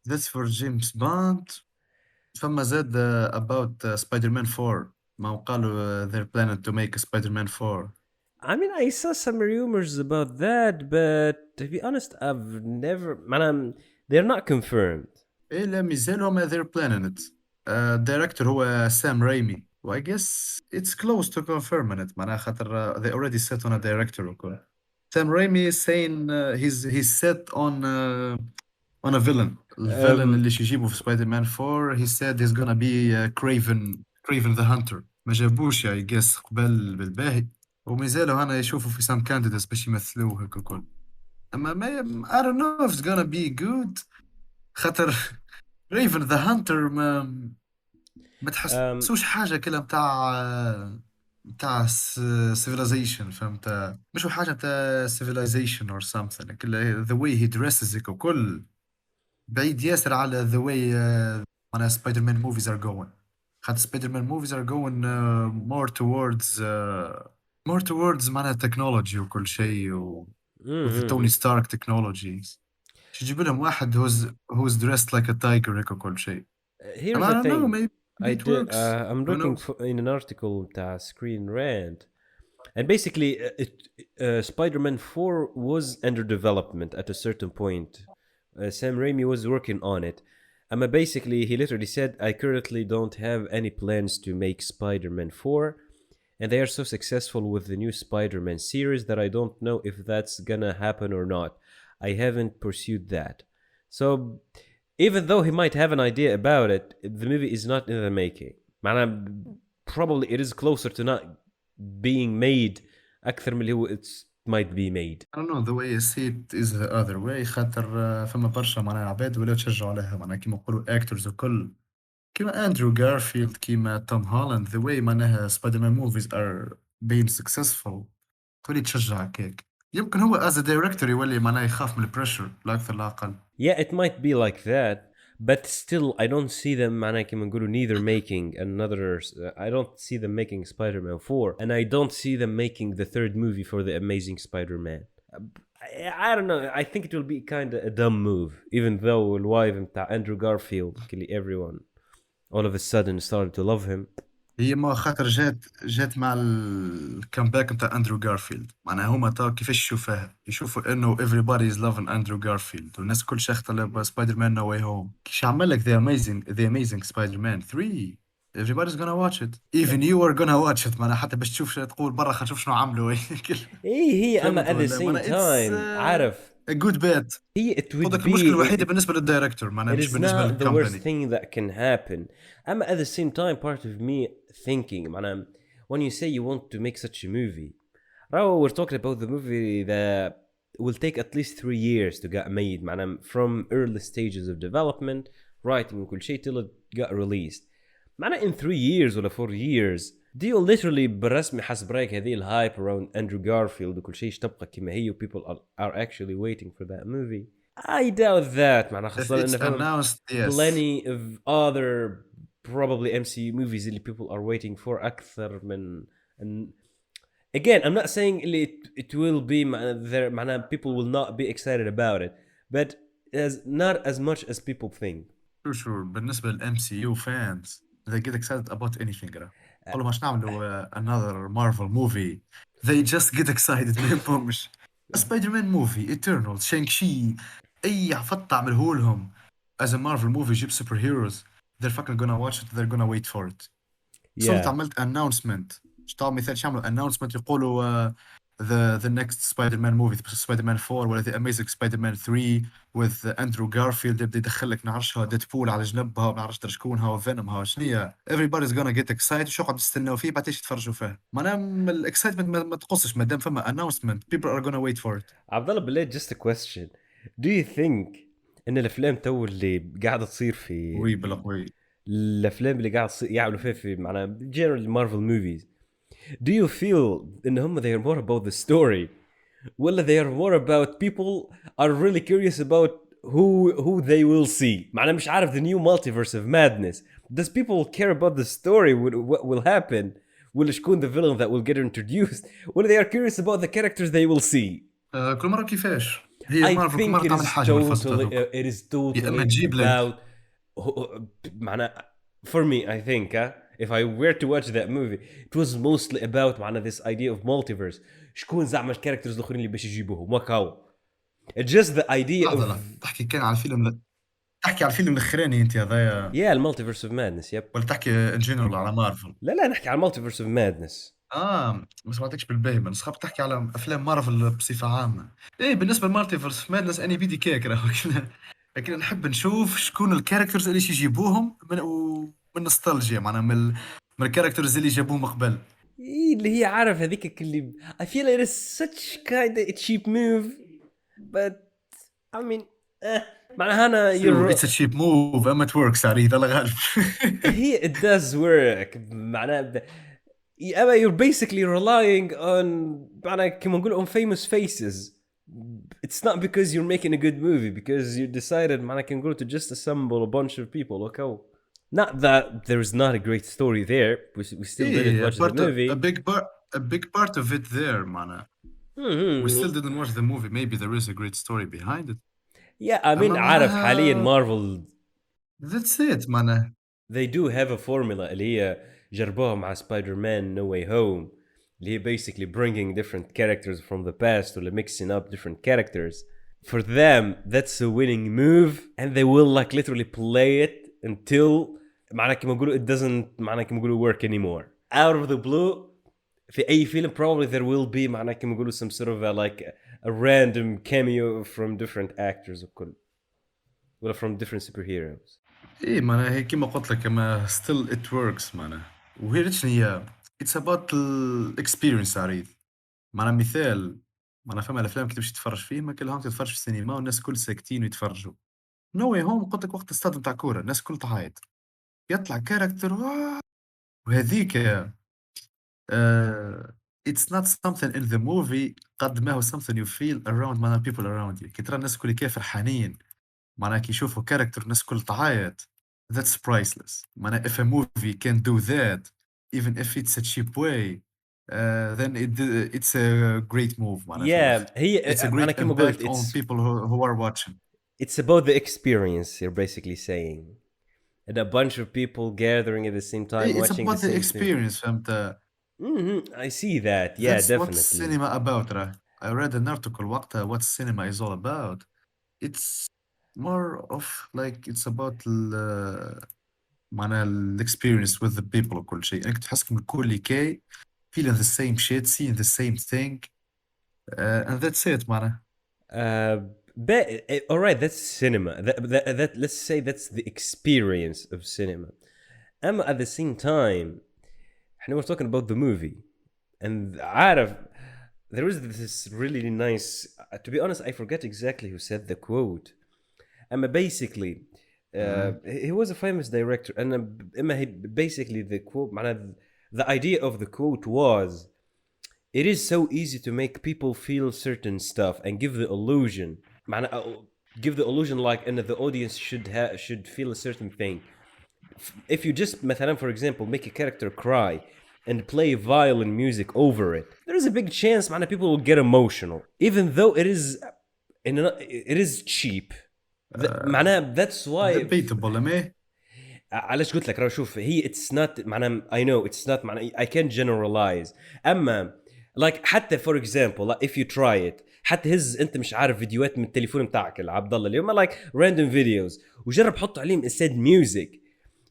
That's for James Bond. فما زاد about Spider-Man 4. ما قالوا they're planning to make a Spider-Man 4. I mean, I saw some rumors about that, but to be honest, I've never. Man, they're not confirmed. إيه لا مازالوا ما they're planning it. الدايركتور هو سام رايمي و I guess it's close to confirming it معناها خاطر they already set on a director وكل. Sam Raimi is saying he's set on a villain. الفيلن Um, اللي يجيبه في سبايدر مان 4 he said he's gonna be Craven the Hunter. ما جابوش I guess قبل بالباهي ومازالوا هنا يشوفوا في some candidates باش يمثلوه هيك الكل. اما ما I don't know if it's gonna be good خاطر Raven the Hunter ما um, تحسوش حاجة كده متاع civilization فهمت مش هو حاجة متاع civilization or something كله the way he dresses هيك وكل بعيد ياسر على the way معناها سبايدر مان movies are going خاطر سبايدر مان movies are going more towards معناها technology وكل شيء with توني mhm. ستارك technologies شو تجيب لهم واحد who's dressed like a tiger هيك وكل شيء and Here's I the don't know thing. maybe it works I'm who looking knows for in an article بتاع Screen Rant, and basically, Spider-Man 4 was under development at a certain point. Sam Raimi was working on it. Basically, he literally said, "I currently don't have any plans to make Spider-Man 4, and they are so successful with the new Spider-Man series that I don't know if that's gonna happen or not. I haven't pursued that." So, even though he might have an idea about it, the movie is not in the making. معناها probably it is closer to not being made أكثر من اللي هو it might be made. I don't know the way I see it is the other way خاطر فما برشا معناها عباد ولاو تشجعوا عليها معناها كيما نقولوا actors وكل كيما أندرو جارفيلد كيما توم هولاند the way معناها سبايدر مان movies are being successful تولي تشجع هكاك يمكن هو as a director يولي معناها يخاف من البريشر لا أكثر لا أقل. Yeah, it might be like that, but still I don't see them معناها كيما نقولوا neither making another. I don't see them making Spider-Man 4, and I don't see them making the third movie for the Amazing Spider-Man. I don't know. I think it will be kind of a dumb move, even though الوايف بتاع Andrew Garfield everyone all of a sudden started to love him. هي ما خاطر جات مع الكامباك نتاع اندرو جارفيلد معناها هما تا كيفاش يشوفوها يشوفوا انه everybody is loving اندرو جارفيلد والناس الكل شاخطه سبايدر مان نو واي هوم كيش عمل لك the amazing سبايدر مان 3 everybody's gonna watch it even you are gonna watch it معناها حتى باش تشوف تقول برا خلينا نشوف شنو عملوا هي اما فهمت at the ولا same معناها time عارف a good bet it would خذك المشكله be الوحيده بالنسبه للدايركتور معناها it مش is بالنسبه not the worst للكومباني. thing that can happen. At the same time, part of me thinking, man, when you say you want to make such a movie, right, we're talking about the movie that will take at least 3 years to get made, man, from early stages of development, writing وكل شيء till it got released. Man, in 3 years or 4 years, do you literally برسمي حسب رايك هذه الهايب around Andrew Garfield وكل شيء تبقى كما هي people are actually waiting for that movie? I doubt that, معناها if خاصة it's إن فهم announced yes plenty of other probably MCU movies اللي people are waiting for أكثر من. And again, I'm not saying it will be there معناها people will not be excited about it, but as not as much as people think. sure بالنسبة للام سي يو fans they get excited about anything قولوا ماش نعملوا another Marvel movie they just get excited ما يهمهمش سبايدر مان موفي Eternal شانغ شي أي عفط تعمله لهم as a Marvel movie يجيب سوبر هيروز they're fucking gonna watch it they're gonna wait for it. صرت Yeah. عملت announcement شطاب مثال شو عملوا announcement يقولوا the next Spider-Man movie Spider-Man 4 ولا the Amazing Spider-Man 3 with Andrew Garfield يبدا يدخل لك نعرفش ديدبول على جنبها ونعرفش شكونها وفينومها وشنية everybody's gonna get excited شو قاعد تستناو فيه بعد يتفرجوا فيه معناها الاكسايتمنت ما تقصش ما دام فما announcement people are gonna wait for it. عبدالله بالله just a question. Do you think إن الأفلام تو اللي قاعدة تصير في وي بلا قوي الأفلام اللي قاعد يعملوا فيها في معناها general Marvel movies, do you feel إن هم they are more about the story ولا they are more about people are really curious about who they will see. معناها مش عارف the new multiverse of madness. Does people care about the story what will happen ولا شكون the villain that will get introduced ولا they are curious about the characters they will see. كل مرة كيفاش هي I مارفل كل think مرة تعمل حاجة it is يا إما totally تجيب لك about معناها For me, I think, if I were to watch that movie, it was mostly about معناها this idea of multiverse. شكون زعما الكاركترز الاخرين اللي باش يجيبوهم وكاو. It's just the idea of لحظة لا تحكي كان على الفيلم، تحكي على الفيلم الاخراني انت هذايا، yeah المالتيفيرس اوف مادنس يب. ولا تحكي ان جنرال على مارفل؟ لا نحكي على المالتيفيرس اوف مادنس. ما سمعتكش بالباهي، بس خاطر تحكي على افلام مارفل بصفة عامة. ايه بالنسبة لمالتيفيرس في مادنس اني بيدي كيك راهو لكن نحب نشوف شكون الكاركترز اللي يجيبوهم من نوستالجيا، معناها من الكاركترز اللي جابوهم قبل. إيه اللي هي عارف هذيك اللي I feel it is such kind of a cheap move but I mean معناها أنا اتس تشيب موف اما توركس عريض الله غالب. هي it does work معناها أما you're basically relying on معناها كما نقول on famous faces. It's not because you're making a good movie because you decided معناها كما نقول to just assemble a bunch of people okay. Not that there's not a great story there. We still didn't watch the movie. A big part of it there, معناها. We still didn't watch the movie. Maybe there is a great story behind it. Yeah, I mean أما عارف حاليا معناها مارفل that's it معناها. they do have a formula اللي هي جربوها مع سبايدر مان No Way Home اللي هي basically bringing different characters from the past ولا mixing up different characters. For them that's a winning move and they will like literally play it until معناها كما نقولوا it doesn't معناها كما نقولوا work anymore. Out of the blue في أي فيلم probably there will be معناها كما نقولوا some sort of a random cameo from different actors وكل ولا from different superheroes. إيه معناها هي كيما قلت لك، أما still it works معناها. وهي ريتش هي it's about the experience عريض. معناها مثال، معناها فما الأفلام كي تمشي تتفرج فيه ما كلهم تتفرج في السينما والناس الكل ساكتين ويتفرجوا. نو واي هوم قلت لك وقت الاستاد نتاع كورة الناس الكل تعيط، يطلع كاركتر وهذيك it's not something in the movie قد ما هو something you feel around معناها people around you. كي ترى الناس الكل كيف فرحانين معناها كي يشوفوا كاركتر الناس الكل تعيط، that's priceless. معناها if a movie can do that even if it's a cheap way then it's a great move معناها في Yeah الآخر. هي It's a معناها great كما قلت impact on it's people who are watching. it's about the experience you're basically saying and a bunch of people gathering at the same time It's watching about the the same thing. experience فهمت. I see that yeah That's what definitely. cinema about راه. I read an article وقتها what cinema is all about. It's more of like it's about معناها experience with the people وكل شيء. انك تحسك من كل كي feeling the same shit, seeing the same thing and that's it معناها. But all right that's cinema that let's say that's the experience of cinema. At the same time احنا we're talking about the movie and عارف there was this really nice to be honest I forget exactly who said the quote. Basically he was a famous director and basically the quote معناها the idea of the quote was it is so easy to make people feel certain stuff and give the illusion معناها give the illusion like and the audience should feel a certain thing. If you just مثلا for example make a character cry and play violin music over it there is a big chance معناها people will get emotional even though it is cheap. معناها that's why debatable ما علاش قلت لك راه شوف هي it's not معناها I know it's not معناها I can't generalize أما like حتى for example like if you try it حتى هز انت مش عارف فيديوهات من التليفون بتاعك عبد الله اليوم like random videos وجرب حط عليهم instead music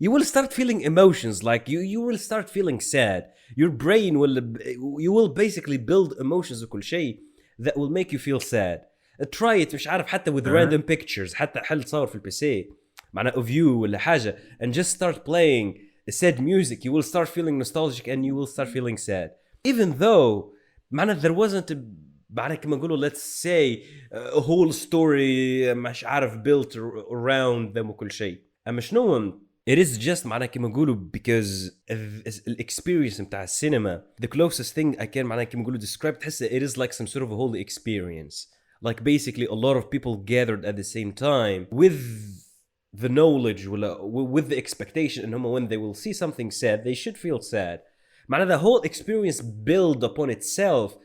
you will start feeling emotions like you will start feeling sad your brain you will basically build emotions وكل شيء that will make you feel sad. try it مش عارف حتى with random pictures حتى حل تصور في البي سي معناه of you ولا حاجة and just start playing sad music you will start feeling nostalgic and you will start feeling sad even though معناه there wasn't معناه كما نقولوا let's say a whole story مش عارف built around them وكل شيء. أما شنو it is just معناه كما نقولوا because experience متاع السينما the closest thing I can معناه كما نقولوا describe تحس it is like some sort of a whole experience like basically a lot of people gathered at the same time with the knowledge with the expectation and when they will see something sad they should feel sad. معناه the whole experience build upon itself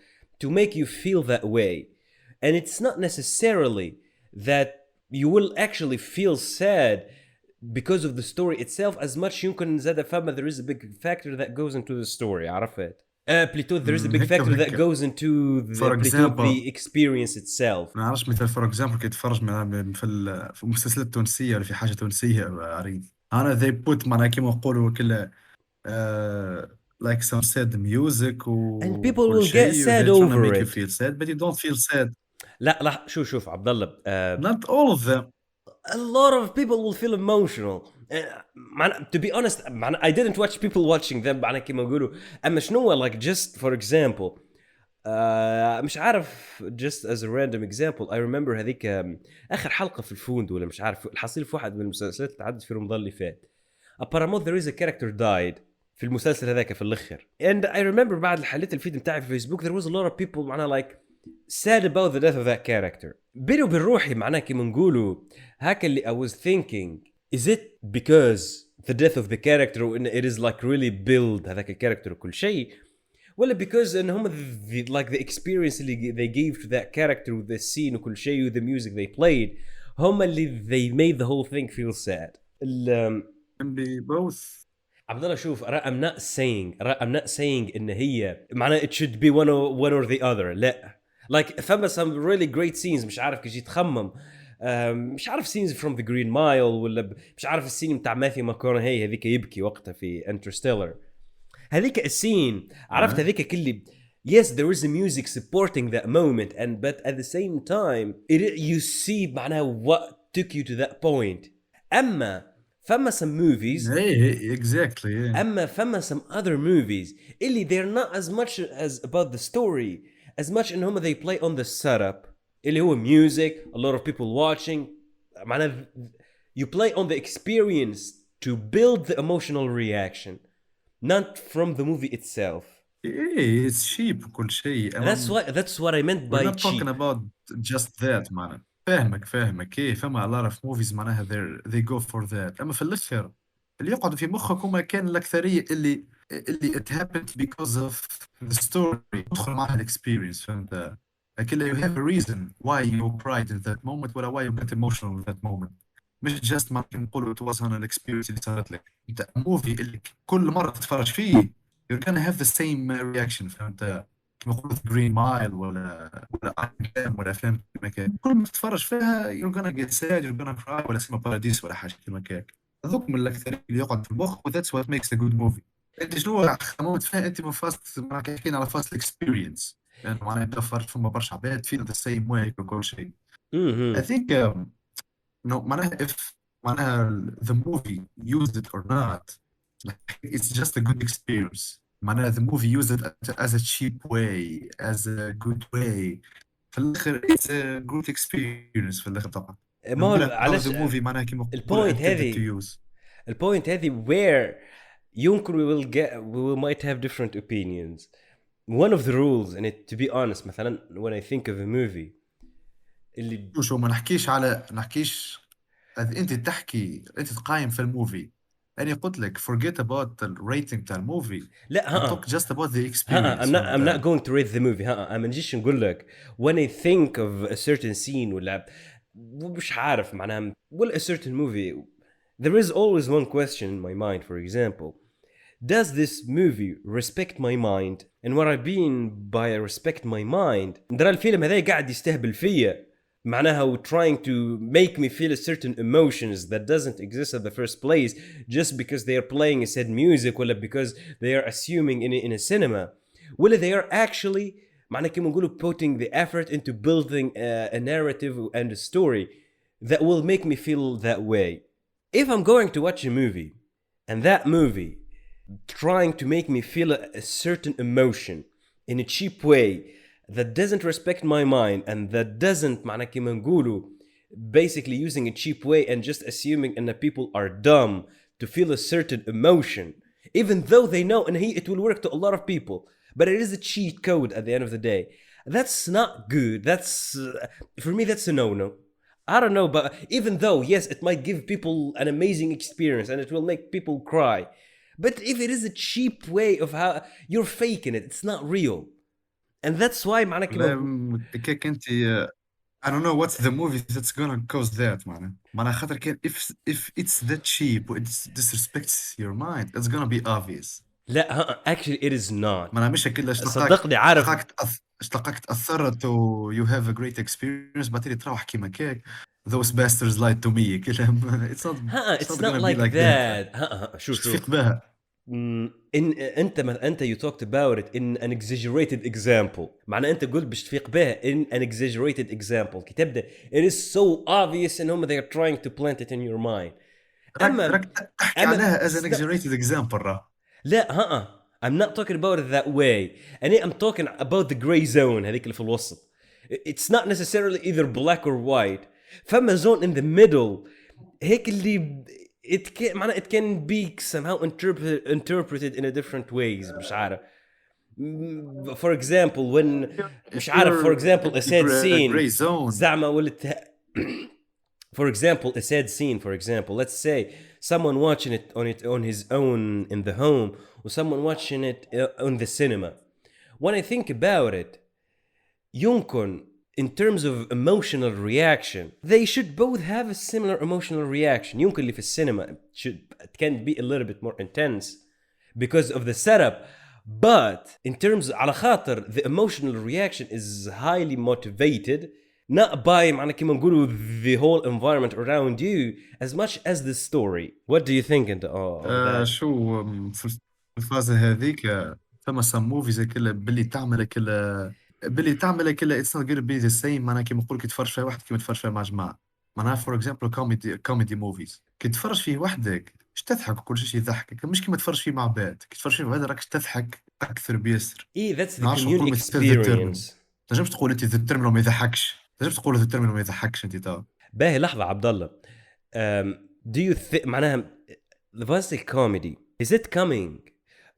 to make you feel that way and it's not necessarily that you will actually feel sad because of the story itself as much يمكن زاد فما there is a big factor that goes into the story عرفت بليتو there is a big هيك factor that وهيك. goes into the فور بليتو اكزامبل، the experience itself. ما نعرفش مثال فور اكزامبل كي تتفرج في المسلسلات التونسيه ولا في حاجه تونسيه عريض، انا ذي بوت معناها كيما نقولوا كل like some sad music And people وكل will get شيء و sad they trying to over make you it. feel sad but you don't feel sad. لا شوف عبد الله Not all of them. a lot of people will feel emotional. To be honest I didn't watch people watching them معناها كيما نقولوا اما شنو like just for example مش عارف just as a random example I remember هذيك اخر حلقه في الفوند ولا مش عارف الحصيل في واحد من المسلسلات اللي تعدت في رمضان اللي فات apparently there is a character died في المسلسل هذاك في الاخر and I remember بعد اللي حليت الفيد بتاعي في فيسبوك there was a lot of people معناها like sad about the death of that character. بيني وبين روحي معناها كيما نقولوا هاك اللي I was thinking is it because the death of the character and it is like really build هذاك الكاركتر وكل شيء ولا because ان هم like the experience اللي they gave to that character with the scene وكل شيء with the music they played هم اللي they made the whole thing feel sad. Can be both. عبد الله شوف I'm not saying ان هي معناها it should be one or the other لا like فما some really great scenes مش عارف كي جيت تخمم مش عارف scenes from the Green Mile ولا مش عارف السين بتاع ماثيو ماكونهي هذيك يبكي وقتها في Interstellar هذيك السين عرفت هذيك كلي yes there is a music supporting that moment and but at the same time you see معناها what took you to that point أما فما some movies Hey, exactly. Yeah. أما فما some other movies اللي they're not as much as about the story as much إن هم they play on the setup اللي هو music a lot of people watching معناها you play on the experience to build the emotional reaction not from the movie itself. Hey, it's cheap وكل شيء. That's what I meant by we're not cheap. talking about just that معناها. فاهمك ايه فما a lot of movies معناها they go for that. اما في الاخر اللي يقعد في مخك هما كان الاكثريه اللي it happened because of the story تدخل معها الاكسبيرينس فهمت. لكن you have a reason why you cried in that moment ولا why you got emotional in that moment. مش just ما نقولوا it was an experience اللي صارت لك. انت موفي اللي كل مره تتفرج فيه you're gonna have the same reaction فهمت. كما قلت Green Mile ولا أفلام ولا أفلام كل ما تتفرج فيها you're gonna get sad you're gonna cry ولا سيما باراديس ولا حاجة كما كاك. هذوك من الأكثر اللي يقعد في المخ و that's what makes a good movie. أنت شنو خممت فيها أنت من فاست معك حكينا على فاست experience يعني معناها تفرج فما برشا عباد feel the same way وكل شيء. I think no معناها if معناها the movie used it or not it's just a good experience. معناها the movie used it as a cheap way as a good way في الآخر it's a good experience في الآخر طبعا. ما هو علاش the movie معناها كيما البوينت هذه where يمكن we might have different opinions. One of the rules and it to be honest مثلا when I think of a movie اللي شو ما نحكيش انت تقايم في الموفي يعني قلت لك forget about the rating تاع الموفي لا talk just about the experience. I'm not going to rate the movie أنا نجيش نقول لك when I think of a certain scene ولا مش عارف معناها ولا a certain movie there is always one question in my mind for example does this movie respect my mind and what I mean by respect my mind درا الفيلم هذا قاعد يستهبل فيا معناها trying to make me feel a certain emotions that doesn't exist in the first place just because they are playing a sad music or because they are assuming in a cinema ولا they are actually معناها كيما نقولوا putting the effort into building a narrative and a story that will make me feel that way. If I'm going to watch a movie and that movie trying to make me feel a certain emotion in a cheap way that doesn't respect my mind and that doesn't معناها كيما نقولوا basically using a cheap way and just assuming that people are dumb to feel a certain emotion even though they know and it will work to a lot of people but it is a cheat code at the end of the day. That's not good. That's for me that's a no-no. I don't know but even though yes it might give people an amazing experience and it will make people cry but if it is a cheap way of how you're faking it it's not real. And that's why معناها كيك انت I don't know what's the movie that's gonna cause that معناها خاطر كان if it's that cheap و it disrespects your mind it's gonna be obvious. لا actually it is not. معناها مش كلها صدقني عارف. اشتقاك تأثرت و you have a great experience بعدين تروح كيما كاك those bastards lied to me كلام it's it's not not gonna be like like that. that. مش شوف تفيق بها. ان انت you talked about it in an exaggerated example. معنى انت قلت باش تفيق بها in an exaggerated example كي تبدا it is so obvious ان هم they are trying to plant it in your mind. راك تحكي اما عليها as an exaggerated example راه. لا I'm not talking about it that way. I'm talking about the gray zone هذيك اللي في الوسط. It's not necessarily either black or white. فما zone in the middle هيك اللي معناها it can be somehow interpreted in a different ways. مش عارف. For example when مش عارف for example a sad scene زعما ولت for example a sad scene for example let's say someone watching it on his own in the home or someone watching it on the cinema. When I think about it يمكن in terms of emotional reaction they should both have a similar emotional reaction. يمكن اللي في السينما it can be a little bit more intense because of the setup, but in terms على خاطر the emotional reaction is highly motivated not by معنى كيما نقولوا the whole environment around you as much as the story. What do you think of that? شو في الفازة هذيك فما some movies كلها باللي تعمل كلها it's not gonna be the same معناها كيما نقول كي تفرج فيها واحد كيما تفرج فيها مع جماعة. معناها for example comedy movies كي تفرج فيه وحدك اش تضحك وكل شيء يضحكك مش كيما تفرج فيه مع بعض. كي تفرج فيه مع بعض راكش تضحك أكثر بياسر. that's the نعرفش community نقول experience. تنجمش تقول أنت ذا الترمينال ما يضحكش. تنجمش تقول ذا الترمينال ما يضحكش أنت ترى. باهي لحظة عبد الله. Do you think معناها was the comedy is it coming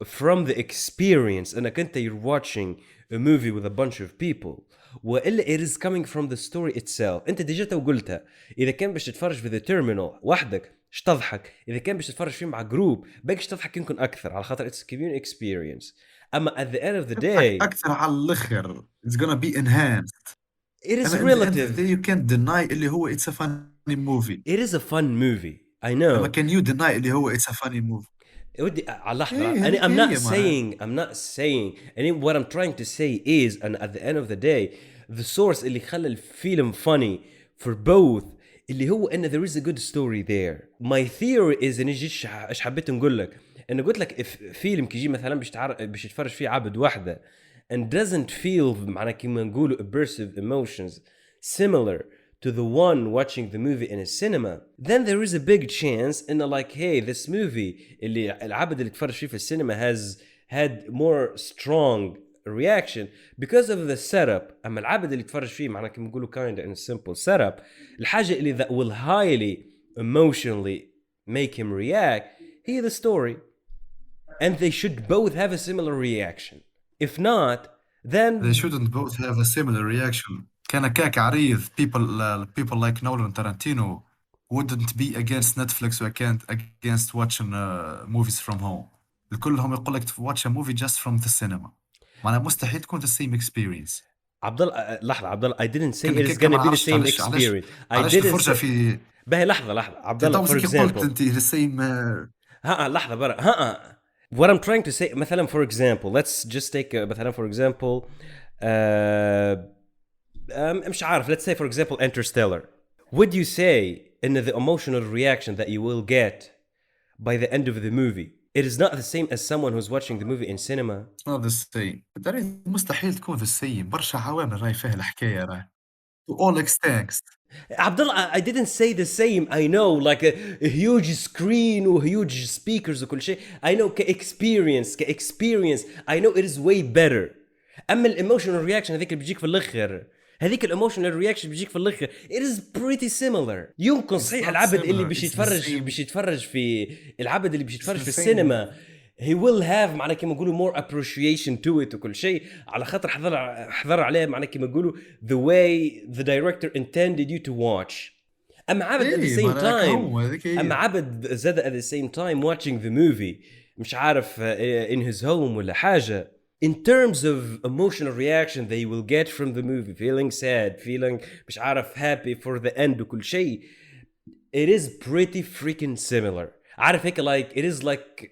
from the experience انك انت you're watching a movie with a bunch of people وإلا it is coming from the story itself. انت ديجا وقلتها اذا كان باش تتفرج في the terminal وحدك اش تضحك، اذا كان باش تتفرج فيه مع جروب باش تضحك يمكن اكثر على خاطر it's community experience. اما at the end of the day اكثر على الاخر it's gonna be enhanced. it is أما relative. at the end of the day you can't deny اللي هو it's a funny movie. It is a fun movie I know. أما can you deny اللي هو it's a funny movie. ودي على لحظة I'm not saying and what I'm trying to say is and at the end of the day the source اللي خلى الفيلم funny for both اللي هو ان there is a good story there. My theory is ان ايش حبيت نقول لك ان قلت لك فيلم كيجي مثلا باش يتفرج فيه عبد واحدة and doesn't feel معناه كيما نقولوا aversive emotions similar to the one watching the movie in a cinema, then there is a big chance in like hey this movie اللي العبد اللي تفرج فيه في السينما has had more strong reaction because of the setup. أما العبد اللي تفرج فيه معناه كيما نقولوا kind of in a simple setup الحاجة اللي that will highly emotionally make him react هي the story and they should both have a similar reaction. If not then they shouldn't both have a similar reaction. كان كاك عريض people like Nolan and Tarantino wouldn't be against Netflix or against watching movies from home. الكلهم يقول لك watch a movie just from the cinema. معناها مستحيل تكون the same experience. عبد الله لحظة عبد الله I didn't say it is gonna be the same experience. I didn't say في باهي لحظة عبد الله for example قلت أنت the same لحظة برا what I'm trying to say مثلا for example let's just take مثلا for example مش عارف let's say for example Interstellar. Would you say in the emotional reaction that you will get by the end of the movie it is not the same as someone who's watching the movie in cinema? It's not the same. مستحيل تكون the same. برشا عوامل راهي فيها الحكاية راهي to all extents. Abdullah, I didn't say the same. I know like a huge screen or huge speakers وكل شيء. I know كexperience I know it is way better. أما الemotional reaction هذيك اللي بيجيك في الآخر هذيك الايموشنال رياكشن بيجيك في الاخر it is pretty similar. يمكن صحيح العبد اللي بيش يتفرج في العبد اللي بيش يتفرج في السينما he will have معناه كيما نقولوا more appreciation to it وكل شيء على خاطر حضر عليه معناه كيما نقولوا the way the director intended you to watch. اما عبد at the same time اما عبد زاد at the same time watching the movie مش عارف in his home ولا حاجه in terms of emotional reaction they will get from the movie, feeling sad, feeling مش عارف happy for the end وكل شيء, it is pretty freaking similar. عارف هيك, like it is like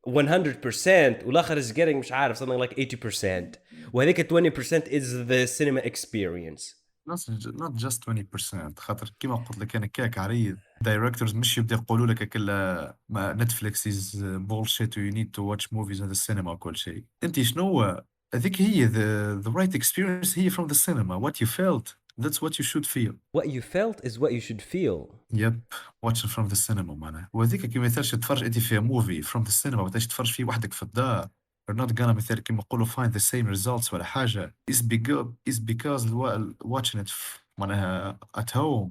100% والاخر is getting مش عارف something like 80%, وهذيك 20% is the cinema experience. not just 20%. خاطر كيما قلت لك انا كاك عريض دايركتورز مش يبدا يقولوا لك كلا نتفليكس از بولشيت يو نيد تو واتش موفيز ان ذا سينما وكل شيء. انت شنو هذيك هي the right experience هي from the cinema. What you felt, that's what you should feel. What you felt is what you should feel. يب watching from the cinema معناها. وهذيك كيما مثال تتفرج انت في موفي from the cinema وتاش تتفرج فيه وحدك في الدار. You're not gonna مثال كيما نقولوا find the same results ولا حاجة. Is because watching it معناها at home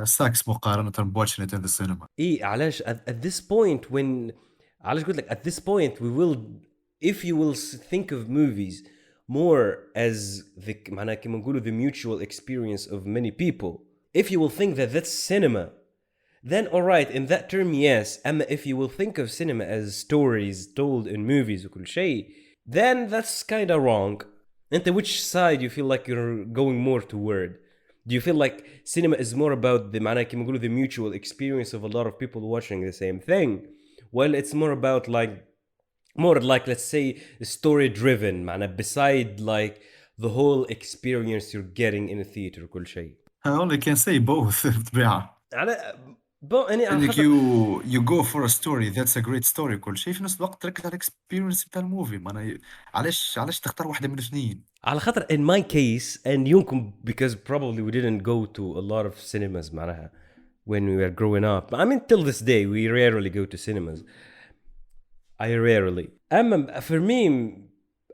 sucks مقارنة watching it in the cinema. إيه علاش at this point when علاش قلت لك at this point we will, if you will think of movies more as the معناها كيما نقولوا the mutual experience of many people, if you will think that that's cinema, then alright, in that term yes. أما if you will think of cinema as stories told in movies وكل شيء, then that's kind of wrong. أنت which side you feel like you're going more toward? Do you feel like cinema is more about the معناها كيما نقولوا the mutual experience of a lot of people watching the same thing? Well, it's more about more like let's say story driven معناها beside like the whole experience you're getting in a theater وكل شيء. I only can say both بطبيعة. انك you go for a story that's a great story كل شيء في نفس الوقت تركز على الاكسبيرينس بتاع الموفي. معناها علاش تختار واحدة من الاثنين؟ على خاطر in my case and يمكن because probably we didn't go to a lot of cinemas معناها when we were growing up. I mean till this day we rarely go to cinemas. I rarely. أما for me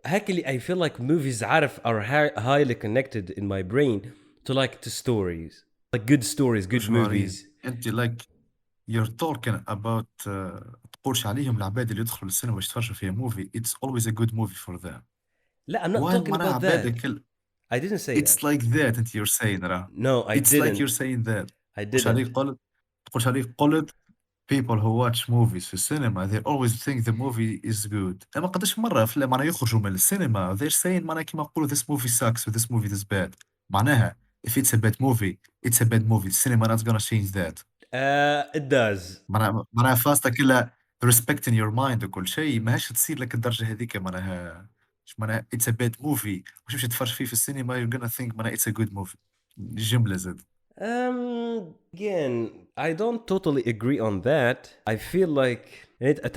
هكذا I feel like movies عارف are highly connected in my brain to stories, like good stories, good movies. انت like you're talking about تقولش عليهم العباد اللي يدخلوا السينما باش يتفرجوا فيها موفي it's always a good movie for them. لا, I'm not talking about that. I didn't say it's that. like that انت you're saying راه. No, I it's didn't. like you're saying that. I didn't. تقولش عليك قلت people who watch movies في السينما they always think the movie is good. اما قداش مرة معناها يخرجوا من السينما they're saying معناها كيما نقولوا this movie sucks or this movie is bad. معناها if it's a bad movie it's a bad movie. The cinema not gonna change that. It does. معناها فاستا كلها respecting your mind وكل شيء ماهاش تصير لك الدرجة هذيك. معناها it's a bad movie وش باش تتفرج فيه في السينما you're gonna think معناها it's a good movie. جملة زاد. Again, I don't totally agree on that. I feel like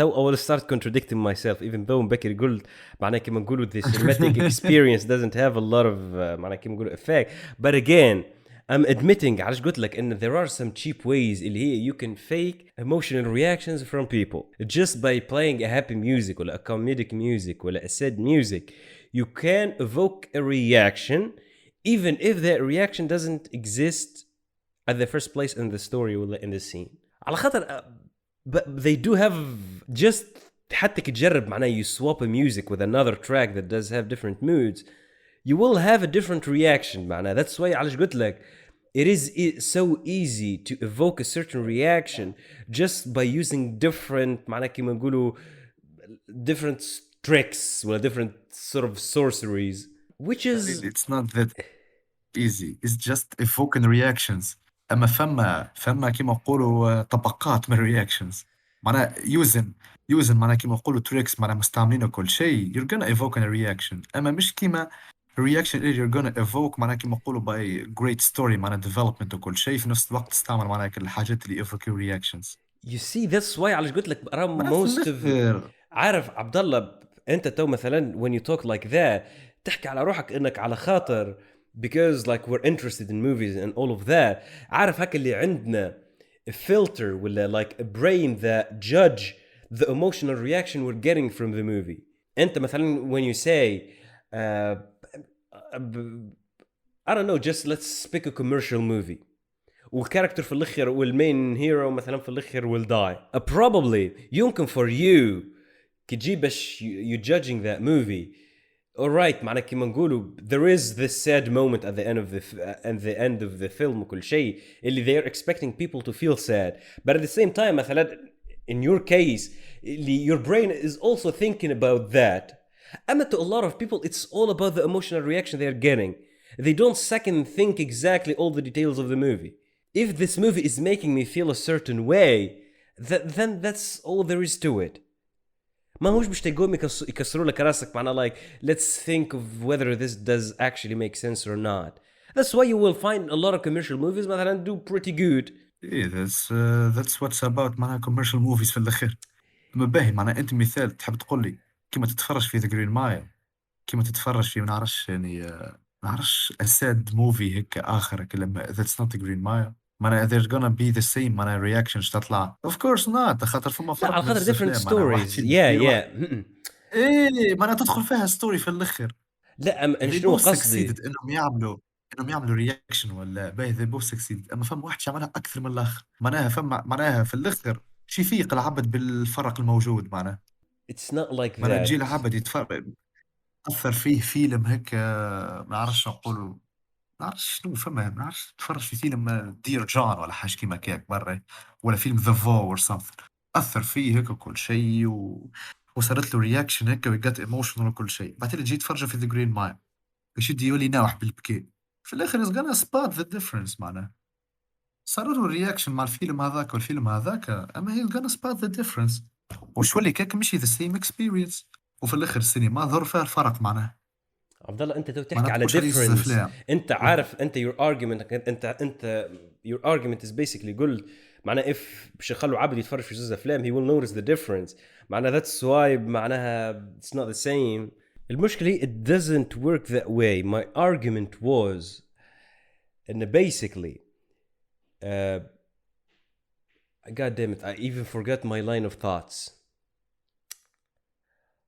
I will start contradicting myself even though بكري قلت معناها كيما نقولوا the cinematic experience doesn't have a lot of معناها كيما نقولوا effect. But again, I'm admitting علاش قلت لك إن there are some cheap ways اللي هي you can fake emotional reactions from people just by playing a happy music ولا a comedic music ولا a sad music. You can evoke a reaction even if that reaction doesn't exist at the first place in the story or in the scene. على خاطر but they do have just حتى تجرب معناه you swap a music with another track that does have different moods, you will have a different reaction معناه. That's why علاش قلت لك it is so easy to evoke a certain reaction just by using different معناه كيما نقولوا different tricks or different sort of sorceries, which is it's not that easy. It's just evoking reactions. اما فما كيما نقولوا طبقات من reactions. معناها using معناها كيما نقولوا tricks معناها مستعملين كل شيء you're gonna evoke a reaction. اما مش كيما reaction اللي you're gonna evoke معناها كيما نقولوا by great story معناها development وكل شيء في نفس الوقت تستعمل معناها الحاجات اللي evoke reactions. You see that's why علاش قلت لك most of عارف عبد الله انت تو مثلا when you talk like that تحكي على روحك انك على خاطر because like we're interested in movies and all of that. عارف هكا اللي عندنا a filter ولا like a brain that judge the emotional reaction we're getting from the movie. انت مثلا when you say I don't know, just let's pick a commercial movie والكاركتر في الاخر والمين هيرو مثلا في الاخر will die. Probably يمكن for you كتجي باش you judging that movie. Alright, معنى كيما نقولوا there is this sad moment at the end of the film وكل شيء اللي they are expecting people to feel sad, but at the same time مثلا in your case, your brain is also thinking about that. And to a lot of people, it's all about the emotional reaction they're getting. They don't second think exactly all the details of the movie. If this movie is making me feel a certain way, then that's all there is to it. ما هوش باش تقوم يكسروا لك راسك معناها like let's think of whether this does actually make sense or not. That's why you will find a lot of commercial movies مثلا do pretty good. ايه that's what's about معناها commercial movies في الاخير. اما باهي معناها انت مثال تحب تقول لي كيما تتفرج في ذا جرين مايل، كيما تتفرج في ما نعرفش يعني ما نعرفش اساد موفي هيك اخر هيك لما that's not the green mile معناها there's gonna be the same معناها reactions تطلع of course not خاطر فما لا فرق على بين خاطر different الافلام معناها واحد stories. فيلم yeah كبير واحد yeah ايه معناها تدخل فيها ستوري في الاخر. لا انا they شنو both قصدي. succeeded انهم يعملوا رياكشن ولا باهي they both succeeded اما فما واحد عملها اكثر من الاخر معناها فما معناها في الاخر شي يفيق العبد بالفرق الموجود معناها It's not like معناها تجي that. العبد يتفرج اثر فيه فيلم هيك ما نعرفش نقولوا ما نعرفش شنو فما ما نعرفش تفرج في فيلم دير جون ولا حاجه كيما كيك برا ولا فيلم ذا فو اور something اثر فيه هيك وكل شيء وصارت له رياكشن هيك وجات ايموشنال وكل شيء بعدين جيت تفرج في ذا جرين مايل يشد يولي ناوح بالبكي في الاخر از gonna spot the difference معناه صار له رياكشن مع الفيلم هذاك والفيلم هذاك اما هي gonna spot the difference وش ولي كيك مشي the same experience وفي الاخر السينما ظهر فيها الفرق معناه عبد الله انت تو ما تحكي على نطقوش عليه زي difference. افلام انت عارف انت your argument انت your argument is basically قلت معناها if باش يخلوا عبد يتفرج في جزء افلام he will notice the difference معناها that's why معناها it's not the same. المشكلة it doesn't work that way. My argument was ان basically god damn it I even forgot my line of thoughts.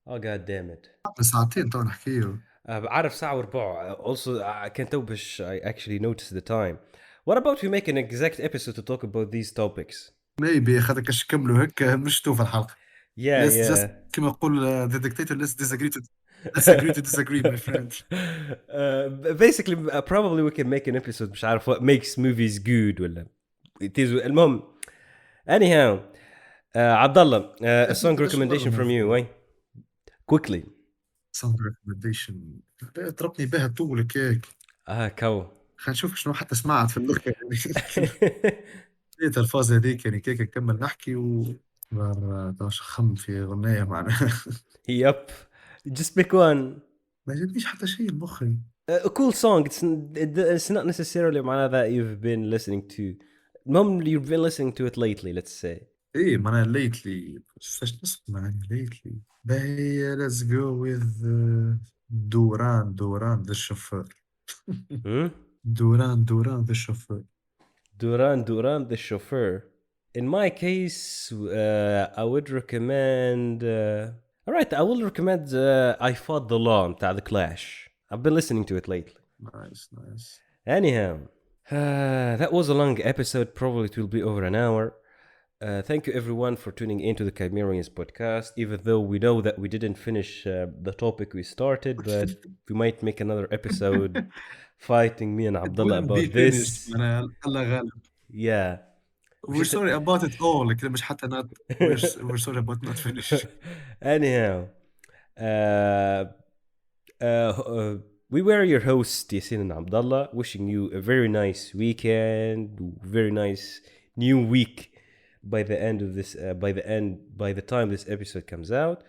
Oh god damn it. ساعتين تو نحكيه بعرف ساعة وربع. Also I can't tell باش I actually noticed the time. What about we make an exact episode to talk about these topics? ميبي خاطر كاش كملوا هيك نشتو في الحلقه Yeah let's just yeah. كما يقول the dictator let's agree my friend. Basically probably we can make an episode مش عارف what makes movies good ولا it is المهم. Anyhow Abdallah a song recommendation from you وين quickly. song recommendation ضربني بها طولك هيك كو خلينا نشوف شنو حتى سمعت في الاخر يعني لقيت الفاز هذيك يعني كيك نكمل نحكي باش خم في اغنيه معناها Yep. Just pick one. ما جاتنيش حتى شيء بمخي A cool song. It's not necessarily معناها that you've been listening to. المهم you've been listening to it lately, let's say. ايه معناها ليتلي فاش نسمع يعني ليتلي باهي let's go with دوران ذا الشوفير Hmm? دوران ذا الشوفير Duran, the chauffeur. In my case, I would recommend. All right, I will recommend I Fought the Law بتاع The Clash. I've been listening to it lately. نايس Anyhow, that was a long episode. Probably it will be over an hour. Thank you everyone for tuning into the Chimerians podcast. Even though we know that we didn't finish the topic we started, but we might make another episode fighting me and Abdullah will be about finished this. معناها الله غالب Yeah. we're sorry about it all كده مش حتى not we're sorry about not finish. Anyhow, we were your hosts, Yassine and Abdallah, wishing you a very nice weekend, very nice new week by the end of this, by the time this episode comes out.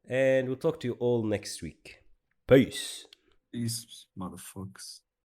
And we'll talk to you all next week. Peace. Peace motherfuckers.